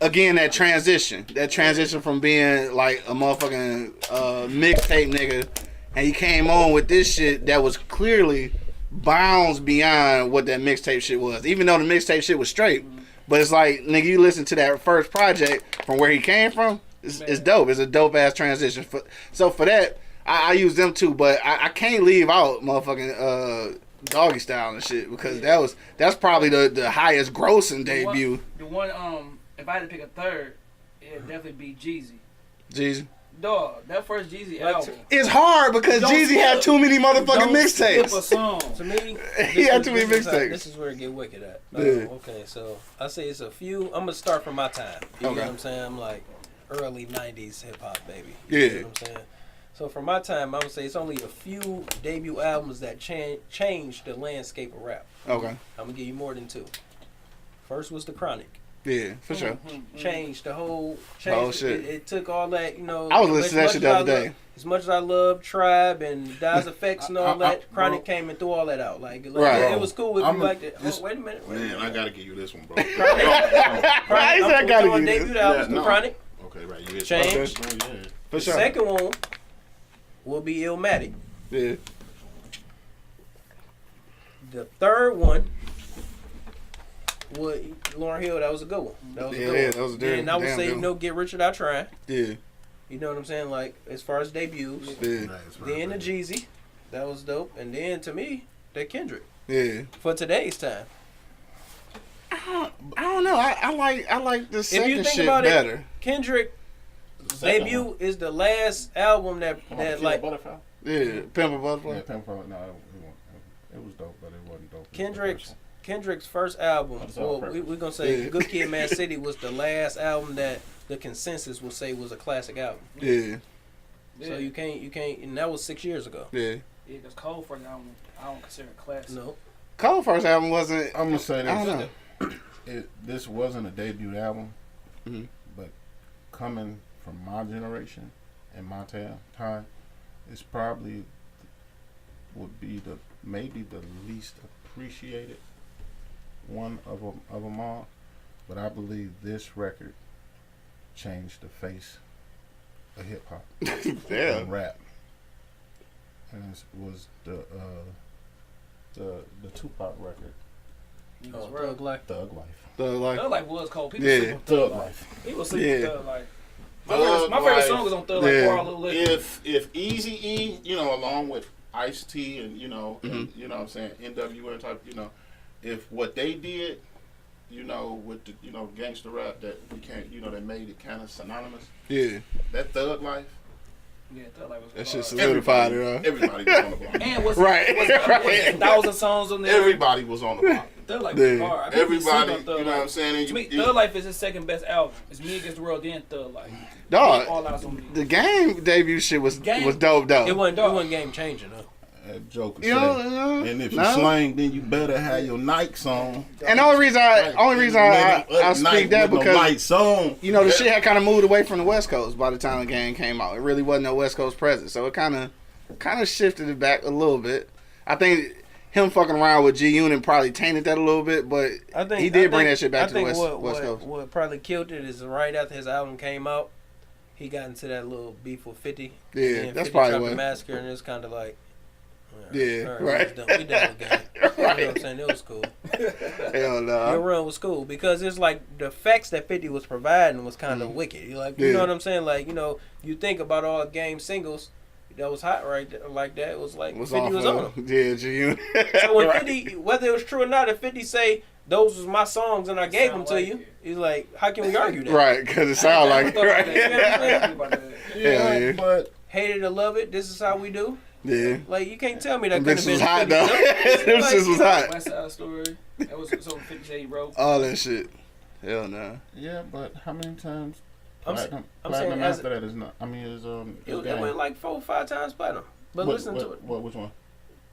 A: again that transition from being like a motherfucking mixtape nigga, and he came on with this shit that was clearly bounds beyond what that mixtape shit was. Even though the mixtape shit was straight, but it's like nigga, you listen to that first project from where he came from. It's dope. It's a dope ass transition. So for that, I use them too. But I can't leave out motherfucking Doggy Style and shit because that's probably the highest grossing debut.
E: The one if I had to pick a third, it'd definitely be Jeezy.
A: Jeezy.
E: Dog, that first Jeezy album.
A: It's hard because Jeezy had too many motherfucking
E: Skip a
A: mixtapes.
E: song.
B: To me,
A: He had too many mixtapes.
B: This is where it get wicked at.
A: Yeah.
B: Okay, so I say it's a few. I'm gonna start from my time. You know
A: Okay.
B: what I'm saying? I'm like early '90s hip hop, baby.
A: Yeah.
B: You know what I'm saying? So from my time, I would say it's only a few debut albums that changed the landscape of rap.
A: Okay.
B: I'm gonna give you more than 2. First was The Chronic.
A: Yeah, for sure.
B: Changed the whole.
A: shit.
B: It took all that,
A: I was listening to that shit the other day.
B: As much as I love Tribe and Dies Effects and all that, Chronic came and threw all that out. Like
A: Right.
B: it was cool if you liked it.
D: this-
B: Oh, wait a minute.
D: Man, I gotta give you this one, bro.
A: I said I gotta give you this.
B: Debut albums,
D: Yeah, no.
B: Chronic.
D: Okay, right. You hit
B: Change.
D: Oh, yeah.
A: For
B: The
A: sure.
B: second one will be Illmatic.
A: Yeah.
B: The third one was Lauryn Hill. That was a good one. That was a
A: Yeah,
B: good
A: yeah,
B: one.
A: that was a damn-
B: And I would
A: damn
B: say,
A: good one.
B: Get Rich or Die Trying.
A: Yeah.
B: You know what I'm saying? Like, as far as debuts.
A: Yeah.
B: Then the Jeezy. That was dope. And then, to me, that Kendrick.
A: Yeah.
B: For today's time.
A: I don't know. I like the
B: you
A: second
B: think
A: shit
B: about it,
A: better.
B: Kendrick debut is the last album that like
D: Butterfly.
A: Yeah. Pimp a Butterfly.
D: Yeah, Pimp no, it was dope, but it wasn't dope.
B: Kendrick's first album.
D: That's all
B: Well,
D: perfect.
B: we're gonna say
A: Yeah.
B: Good Kid, Mad City was the last album that the consensus will say was a classic album.
A: Yeah.
B: So you can't, and that was 6 years ago.
A: Yeah.
E: Yeah, because Cole first album, I don't consider it classic.
B: No,
A: Cole first album wasn't.
D: I'm gonna say this.
A: I don't know.
D: This wasn't a debut album,
A: Mhm.
D: but coming from my generation and my time, it's probably would be maybe the least appreciated one of them all. But I believe this record changed the face of hip hop
A: Yeah.
D: and rap, and it was the Tupac record,
B: Thug Life.
D: Thug Life.
E: Thug Life was Cole. People
A: Yeah.
E: sleep on Thug
D: Thug
E: Life.
D: Life.
E: People sleep
A: Yeah.
E: on Thug Life.
D: Thug
E: My favorite
D: Life.
E: song is on Thug Life.
A: Yeah.
E: Pour Out a Little Liquor.
D: If Eazy-E, along with Ice-T and and,
A: Mhm.
D: what I'm saying, NWA type, if what they did, with the gangster rap that became, that made it kind of synonymous.
A: Yeah.
D: That Thug Life,
E: Yeah, Thug Life was
A: That
E: hard.
A: shit solidified it.
D: everybody was on the block.
E: And was
A: Right.
E: was
A: Right.
E: 1,000 songs on there.
D: Everybody was on the block.
E: Thug Life
A: Yeah.
E: was hard. I think we sleep
D: Everybody,
E: on Thug
D: you know what I'm
E: Life.
D: saying? And
E: To me,
D: you-
E: Thug Life is his second best album. It's Me Against the World, then Thug Life.
A: Dog.
E: All out on me.
A: The Game debut shit was
E: Game.
A: dope though.
B: It wasn't game changing though.
D: That Joker
A: You
D: said,
A: know,
D: and if you
A: no.
D: slang, then you better have your Nikes on.
A: And the only reason I
D: Nigga,
A: speak that
D: with
A: because
D: no lights on.
A: the shit had kind of moved away from the West Coast by the time the game came out. It really wasn't no West Coast presence, so it kind of shifted it back a little bit. I think him fucking around with G Unit probably tainted that a little bit, but he did bring that shit back to the West Coast.
B: What probably killed it is right after his album came out, he got into that little beef with 50.
A: Yeah,
B: and
A: that's
B: 50
A: probably
B: dropped
A: what.
B: the Massacre, and it's kind of like,
A: Yeah,
B: all
A: right.
B: We done with game. You know what I'm saying? It was cool.
A: Hell no.
B: Your run was cool because it's like the facts that 50 was providing was kind of wicked. You like, you know what I'm saying? Like, you think about all game singles that was hot right there, like that. It was like 50 was on them.
A: Yeah, G Unit.
B: So when 50, whether it was true or not, if 50 say those was my songs and I gave them to
E: like
B: you,
E: it.
B: he's like, how can we argue that?
A: Right, because it sounded like it.
E: Thug Life,
A: Right.
E: yeah,
A: Hell yeah.
D: But
B: Hate it or love it, this is how we do.
A: Yeah.
B: Like you can't tell me that
A: Them
B: could have
A: bitches
B: been
A: was hot
B: 50
A: though.
B: something.
A: Them shits was hot.
E: West Side Story. That was something 50 Cent he wrote.
A: All that shit. Hell no.
D: Yeah, but how many times?
B: I'm
D: Platinum,
B: I'm
D: platinum
B: saying as-
D: after that is not. I mean, is
B: It went like 4 or 5 times platinum. But listen to it.
D: Which one?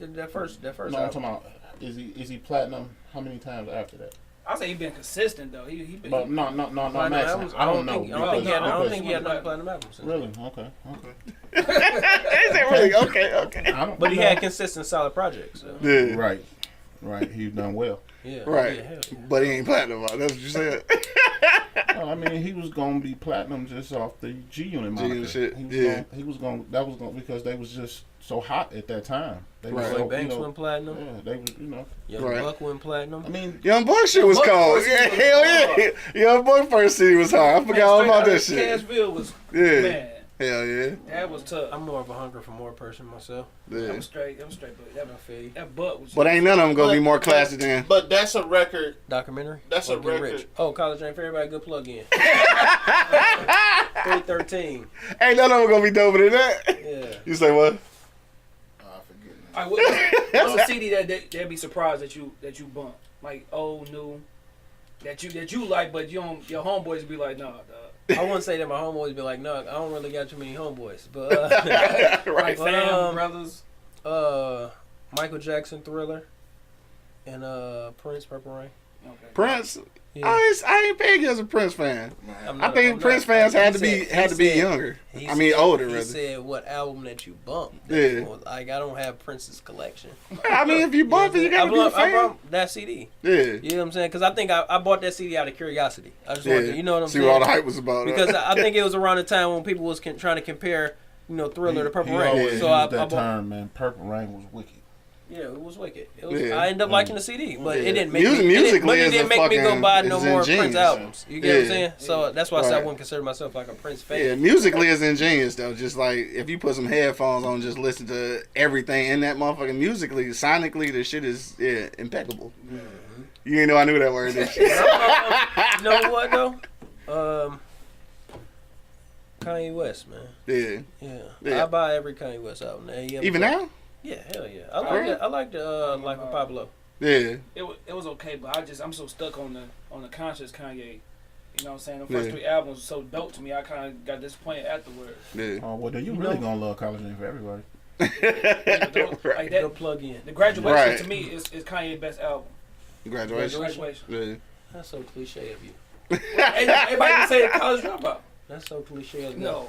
B: That first
D: No, I'm
B: album.
D: talking about. Is he platinum? How many times after that?
E: I say he been consistent though. He been.
D: But no,
B: Platinum
D: Max.
B: albums?
D: I don't know.
B: I don't think he had. I don't
E: because-
B: think he had no platinum albums.
D: Really? Okay.
A: Is that really? Okay.
D: I don't.
B: But he had consistent, solid projects. So.
A: Yeah.
D: Right. He done well.
B: Yeah.
A: Right.
B: Yeah, hell yeah.
A: But he ain't platinum. That's what you said.
D: Well, I mean, he was gonna be platinum just off the G Unit moniker.
A: G-Unit shit,
D: He was
A: yeah.
D: Gonna, he was gonna. That was gonna because they was just so hot at that time. They was
A: Right.
D: so,
B: Lloyd Banks
D: you know,
B: went platinum.
D: Yeah, they was. You know.
B: Young
A: Right.
B: Buck went platinum.
D: I mean,
A: Young Buck shit was
E: Buck
A: cold.
E: first
A: Yeah,
E: CD was
A: hell yeah. Young Buck first CD was hard. I forgot all about that shit.
E: Cashville was
A: Yeah.
E: man.
A: Hell yeah.
E: That was tough.
B: I'm more of a hunger for more person myself.
E: That
A: Yeah.
E: was straight. But
B: I feel you.
E: that butt was.
A: But ain't none of them gonna be more classy than.
D: but that's a record.
B: Documentary.
D: That's
B: Or
D: a
B: Get
D: record.
B: Rich. Oh, College Ain't for Everybody. Good plug in. 313.
A: Ain't none of them gonna be doper than that.
B: Yeah.
A: You say what?
D: I forget.
E: All right, what's a CD that be surprised that you bump, like old, new, that you like, but you don't, your homeboys be like, nah, dog.
B: I wouldn't say that my homeboys be like, no, I don't really got too many homeboys. But
E: Like fam, brothers.
B: Michael Jackson, Thriller, and Prince, Purple Rain.
E: Okay.
A: Prince.
B: Yeah.
A: I ain't peg you as a Prince fan.
B: I'm
A: I
B: not-
A: think
B: I'm
A: Prince
B: not-
A: fans
B: he
A: had to
B: said-
A: be
B: he said-
A: younger.
B: he
A: I mean
B: said-
A: older
B: He
A: rather.
B: said what album that you bumped.
A: Yeah.
B: Like I don't have Prince's collection.
A: I mean, if you bump it, you gotta be a
B: I
A: fan.
B: bumped that CD.
A: Yeah.
B: You know what I'm saying? Because I think I bought that CD out of curiosity. I just wanted to, you know what I'm
A: See
B: saying?
A: what all the hype was about.
B: Because I think it was around the time when people was trying to compare, Thriller to Purple
D: He
B: Rain.
D: always
B: So
D: used
B: I
D: that
B: bought.
D: term, man. Purple Rain was wicked.
B: Yeah, it was wicked. It was,
A: Yeah.
B: I ended up liking the CD, but
A: Yeah.
B: it didn't make
A: Musically
B: it
A: is
B: didn't
A: a
B: make me go
A: fucking-
B: buy no
A: it's
B: more
A: ingenious.
B: Prince albums. You get what I'm
A: Yeah.
B: saying? So that's why I said I
A: Right.
B: wouldn't consider myself like a Prince fan.
A: Yeah, musically is ingenious though. Just like if you put some headphones on, just listen to everything in that motherfucking musically, sonically, the shit is impeccable.
B: Mm-hmm.
A: You ain't know I knew that word. Did you?
B: You know what though? Kanye West, man.
A: Yeah.
B: Yeah. I buy every Kanye West album.
A: Even now?
B: Yeah, hell yeah. I like the Life of Pablo.
A: Yeah.
E: It was okay, but I'm so stuck on the conscious Kanye. You know what I'm saying? The first
A: Yeah.
E: 3 albums were so dope to me. I kind of got disappointed afterwards.
A: Yeah.
D: Oh well, then you really gonna love College Ain't for Everybody.
E: Like that,
B: Go plug in.
E: the Graduation
A: Right.
E: to me is Kanye's best album.
A: Graduation.
E: Graduation.
A: Yeah.
B: That's so cliche of you.
E: Everybody can say the College Dropout.
B: That's so cliche of you.
E: No.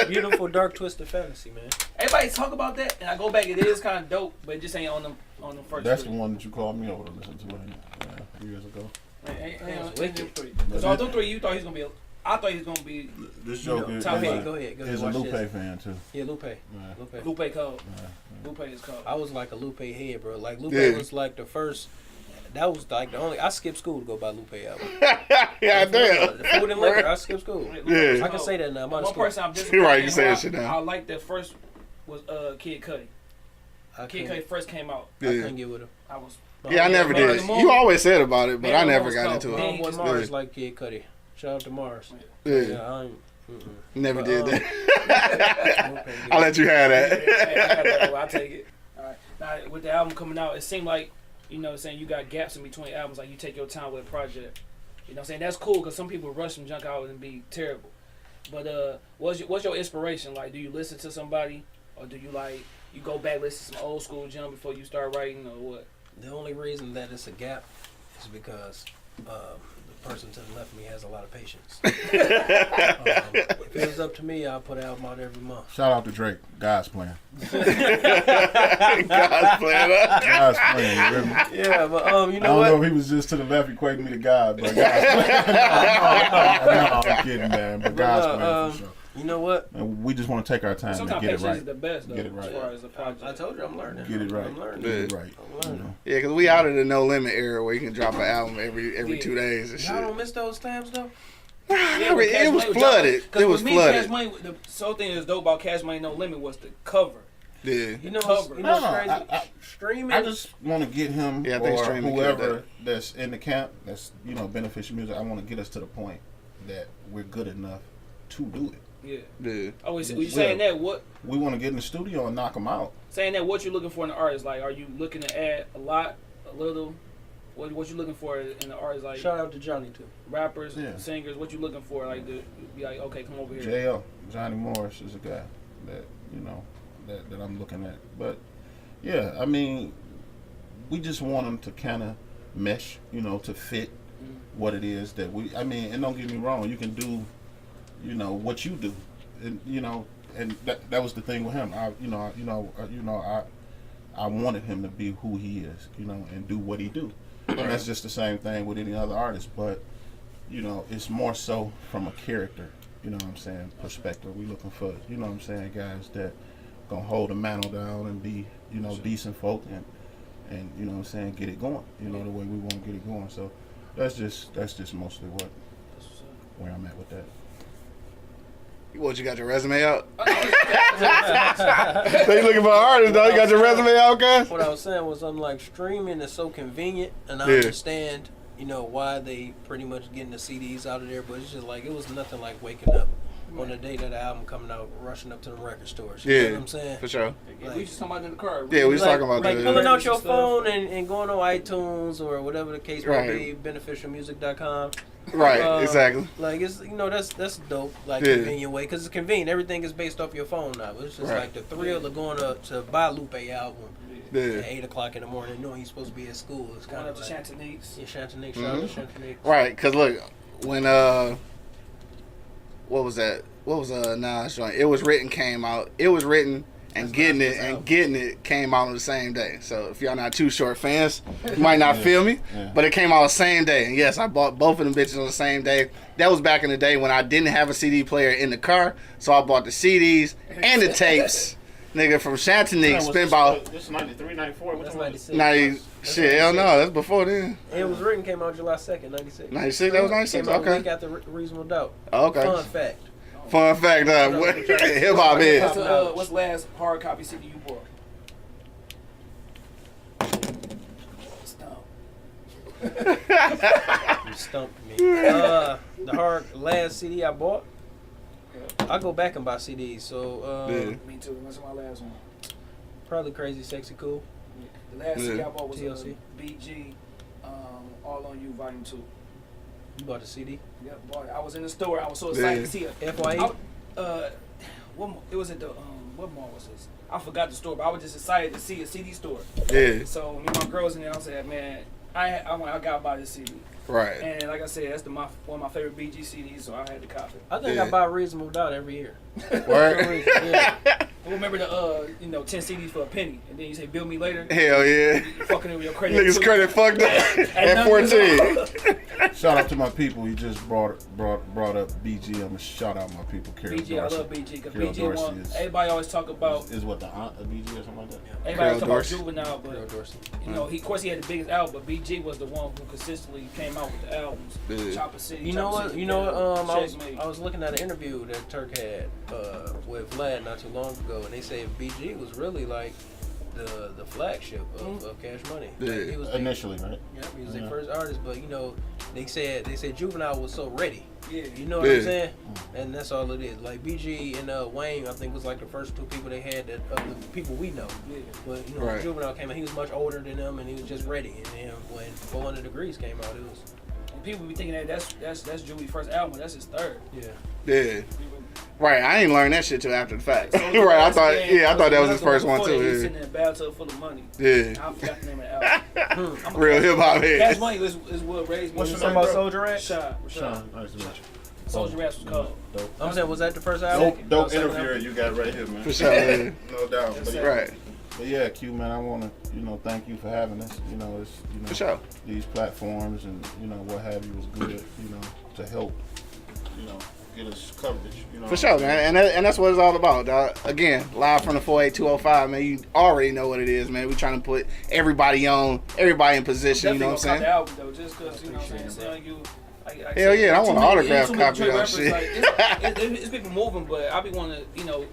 B: Beautiful, dark, twisted fantasy, man.
E: Everybody talk about that, and I go back. It is kind of dope, but it just ain't on the first.
D: That's the
E: 3.
D: one that you called me over to listen to years ago.
E: Ain't
B: wicked.
E: 3. Because all them 3, you thought he was gonna be. I thought he was gonna be
D: This joke is
E: Top
B: Go
E: eight.
B: ahead, go ahead.
D: is a
B: Watch
D: Lupe
B: this.
D: fan too.
B: Yeah, Lupe.
D: Yeah.
B: Lupe.
E: Lupe Cole.
D: Yeah.
E: Lupe is cold.
B: I was like a Lupe head, bro. Like Lupe
A: Yeah.
B: was like the first. That was like the only. I skipped school to go buy Lupe album.
A: Yeah,
B: The
A: damn.
B: Food and liquor. I skipped school.
A: Yeah.
B: I can say that now. I'm out of
E: One
B: school.
E: person I'm
A: You're right, you
E: disappointed
A: say
E: in
A: that
E: who
A: shit now.
E: I like that first was Kid Cudi.
B: I
E: Kid
B: couldn't,
E: Cudi first came out.
B: I couldn't get with him.
E: I was.
A: Yeah, I never
E: Man,
A: did.
E: the moment-
A: You always said about it, but
E: Man,
A: I
E: the
A: never
E: moment's
A: got
E: called
A: into
E: Man.
A: it.
B: My boy
E: just-
B: Mars
A: Yeah.
B: like Kid Cudi. Shout out to Mars.
A: Yeah.
B: Yeah, I ain't.
A: Never
B: But,
A: did that.
B: Lupe,
A: I'll let you have
E: Hey, I
A: that.
E: got that. I'll take it. All right. Now with the album coming out, it seemed like saying you got gaps in between albums. Like you take your time with a project. You know what I'm saying? That's cool because some people rush some junk out and be terrible. But what's your inspiration? Like, do you listen to somebody, or do you you go back listen to some old school junk before you start writing, or what?
B: The only reason that it's a gap is because the person to the left of me has a lot of patience. If it was up to me, I'll put an album out every month.
D: Shout out to Drake. God's plan.
A: God's plan up.
D: God's plan. You hear me?
B: Yeah, but you
D: I
B: know
D: don't know
B: what?
D: if he was just to the left equating me to God, but God's plan. no, I'm kidding, man. But God's plan for sure.
B: You know what?
D: And we just want to take our time to
E: Sometimes
D: get it
E: patience
D: right.
E: is the best though,
D: Get it right.
E: as far as a project.
B: I told you I'm learning.
D: Get it right.
B: I'm learning.
D: Get it right.
B: I'm
D: You
B: learning.
D: know.
A: Yeah, because we out of the No Limit era where you can drop an album every
E: Yeah.
A: 2 days and shit.
B: Y'all don't miss those times though.
E: Yeah, when Cash
A: It was
E: Money
A: flooded.
E: Because
A: It was
E: with me, Cash
A: flooded.
E: Money, the sole thing that's dope about Cash Money No Limit was the cover.
A: Yeah.
B: You know,
E: Cover.
B: you know what's
D: No,
B: crazy?
D: I-
B: Streaming.
D: I just want to get him
A: Yeah, I think
D: or
A: streaming killed
D: whoever
A: that.
D: that's in the camp that's beneficial music. I want to get us to the point that we're good enough to do it.
E: Yeah.
A: Yeah.
E: Oh, you saying that what?
D: We want to get in the studio and knock them out.
E: Saying that what you looking for in an artist? Like, are you looking to add a lot, a little? What you looking for in the artist? Like,
B: Shout out to Johnny too.
E: Rappers,
D: Yeah.
E: singers. What you looking for? Like, to be like, okay, come over here.
D: JL, Johnny Morris is a guy that, you know, that I'm looking at. But, yeah, I mean, we just want them to kind of mesh, you know, to fit what it is that we, I mean, and don't get me wrong, you can do, you know, what you do. And, you know, and that was the thing with him. I wanted him to be who he is, you know, and do what he do. And that's just the same thing with any other artist. But, you know, it's more so from a character, you know what I'm saying, perspective. We looking for, you know what I'm saying, guys that gonna hold the mantle down and be, you know, decent folk and you know what I'm saying, get it going, you know, the way we want to get it going. So that's just mostly where I'm at with that.
A: What, you got your resume out? So you looking for an artist, though? You got your resume out, guys?
B: What I was saying was, I'm like, streaming is so convenient, and I
A: Yeah.
B: understand, you know, why they pretty much getting the CDs out of there, but it's just like, it was nothing like waking up on the day that the album coming out, rushing up to the record stores. You know what I'm saying?
A: For sure.
E: Yeah, we just talking about in the car.
A: Yeah, we just
B: Like-
A: talking about
B: like
A: that.
B: pulling out your
E: Stuff.
B: phone and going on iTunes or whatever the case may
A: Right.
B: be, beneficialmusic.com.
A: Right, exactly.
B: Like, it's, you know, that's dope. Like,
A: Yeah.
B: convenient way, because it's convenient. Everything is based off your phone now. It's just
A: Right.
B: like the thrill of going to buy Lupe album
A: Yeah.
B: at 8 o'clock in the morning, knowing you're supposed to be at school. It's
E: Going
B: kind
E: up
B: of
E: to
B: like,
E: Chantanix.
B: yeah, Chantanix. Shout out to Chantanix.
A: Right, because look, when, what was that? What was Nas joint? It Was Written came out. It Was Written and
B: That's
A: Getting
B: Nas'
A: It and
B: album.
A: Getting It came out on the same day. So if y'all not Too Short fans, you might not feel me,
D: Yeah.
A: but it came out the same day. And yes, I bought both of them bitches on the same day. That was back in the day when I didn't have a CD player in the car, so I bought the CDs and the tapes. Nigga, from Chantanix, spent about
D: This 93, 94.
B: That's 96.
A: 90. Shit, hell no, that's before then.
B: It Was Written came out July 2nd, 96.
A: 96, that was 96?
B: Came out a
A: Okay.
B: week after Reasonable Doubt.
A: Okay.
B: Fun fact.
A: Fun fact, hip hop
E: What's,
A: is.
E: what's the last hard copy CD you bought? Stump.
B: You stumped me. The last CD I bought, I go back and buy CDs. So
A: Yeah.
E: Me too. That's my last one.
B: probably Crazy Sexy Cool.
E: The last CD I bought was
B: TLC.
E: BG, All on You Volume 2.
B: You bought the CD.
E: Yep, boy, I was in the store. I was so excited to see it.
B: FYE.
E: It was at the what mall was this? I forgot the store, but I was just excited to see a CD store.
A: Yeah,
E: So me and my girls in there, I said, man, I gotta buy this CD.
A: right.
E: And like I said, that's one of my favorite BG CDs, so I had to copy.
B: I think
A: Yeah.
B: I buy Reasonable Doubt every year.
A: Word.
B: Yeah.
E: I remember the 10 CDs for a penny, and then you say bill me later.
A: Hell yeah.
E: You fucking with your credit.
A: Niggas
E: too.
A: credit fucked up at 14.
D: Shout out to my people. You just brought up BG. I'm gonna shout out my people. Carol
E: BG, I
D: Dorsey.
E: love BG because
D: Carol
E: BG
D: Dorsey
E: one.
D: is-
E: Everybody always talk about.
D: Is what the aunt of BG or something like that?
E: Everybody
A: Carol
E: always talk about
A: Dorsey.
E: Juvenile,
B: Carol
E: but
B: Dorsey.
E: you know, of course he had the biggest album, but BG was the one who consistently came out with the albums.
A: Yeah.
E: Chopper City.
B: You know
E: Chopper
B: what?
E: City,
B: You know what?
E: Checkmate.
B: I was looking at an interview that Turk had with Vlad not too long ago, and they say BG was really like the flagship of Cash Money. Like,
A: Yeah.
B: he was
D: Initially, right?
B: he was
D: Yeah.
B: their first artist, but you know, they said Juvenile was so ready.
E: Yeah.
B: You know what
A: Yeah.
B: I'm saying? And that's all it is. Like BG and Wayne, I think was like the first two people they had that of the people we know.
E: Yeah.
B: But you know,
A: Right.
B: when Juvenile came out, he was much older than them, and he was just ready. And then when 400 Degrees came out, it was
E: And people be thinking that that's Juvie's first album. That's his third.
B: yeah.
A: Yeah.
E: People-
A: Right, I ain't learned that shit till after the fact.
E: So
A: Right, I thought that was his first one
E: Before that, He was
A: too.
E: sitting in a bathtub full of money.
A: Yeah.
E: I forgot the name of the album.
A: Yeah. Real hip hop
E: Cash
A: head.
E: Money is what raised me.
B: What's your
E: Soldier
B: name about Soldier Rat?
E: Shot.
D: Sean, nice to meet you.
E: Soldier Rats was called.
D: Dope.
B: I'm saying, was that the first album?
D: Dope
B: Second
D: interviewer
B: album?
D: you got right here, man.
A: For sure. Yeah.
D: No doubt. But yeah,
A: Right.
D: but yeah, Q, man, I want to, thank you for having us. It's,
A: For sure.
D: these platforms and, what have you is good, to help, get us coverage,
A: For sure, man. And that's what it's all about, dog. Again, live from the 48205, man. You already know what it is, man. We trying to put everybody in position, you know what I'm saying?
E: The album though, just because you know what I'm saying. Selling you. Like
A: Hell yeah, I want an autograph
E: too many
A: copy of that
E: rappers,
A: shit.
E: Like, it's people moving, but I be wanting to,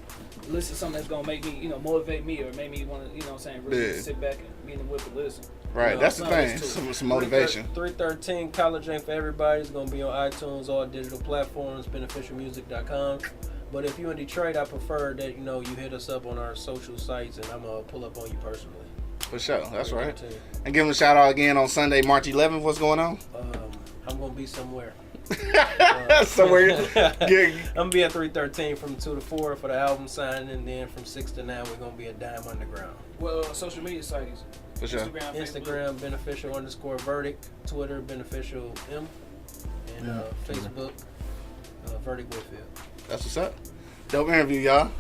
E: listen to something that's gonna make me, motivate me or make me want to, what I'm saying, really
A: Yeah.
E: sit back and be in the whip and listen.
A: Right, that's the
E: No,
A: thing.
E: it's too.
A: Some motivation.
B: 313 College Ain't for Everybody is gonna be on iTunes, all digital platforms, beneficialmusic.com. But if you're in Detroit, I prefer that you hit us up on our social sites, and I'm gonna pull up on you personally.
A: For sure, that's right. And give them a shout out again on Sunday, March 11th. What's going on?
B: I'm gonna be somewhere.
A: Somewhere.
B: I'm gonna be at 313 from 2 to 4 for the album signing, and then from 6 to 9 we're gonna be at Dime Underground.
E: Well, social media sites.
A: For sure.
B: Instagram beneficial_verdict, Twitter beneficial M, and Facebook Verdict Whitfield.
A: That's what's up. Dope interview, y'all.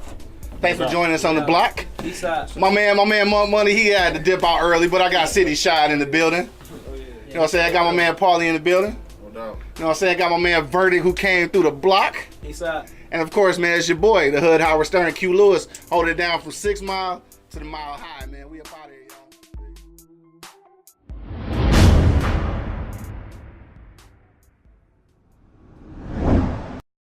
A: Thanks for joining us on the block.
B: Eastside.
A: My man, Monk Money, he had to dip out early, but I got City Shot in the building. You know what I'm saying? I got my man Paulie in the building.
D: No doubt.
A: You know what I'm saying? I got my man Verdict who came through the block.
B: Eastside.
A: And of course, man, it's your boy, the Hood Howard Stern, Q Lewis, holding it down from 6 Mile to the Mile High, man. We up out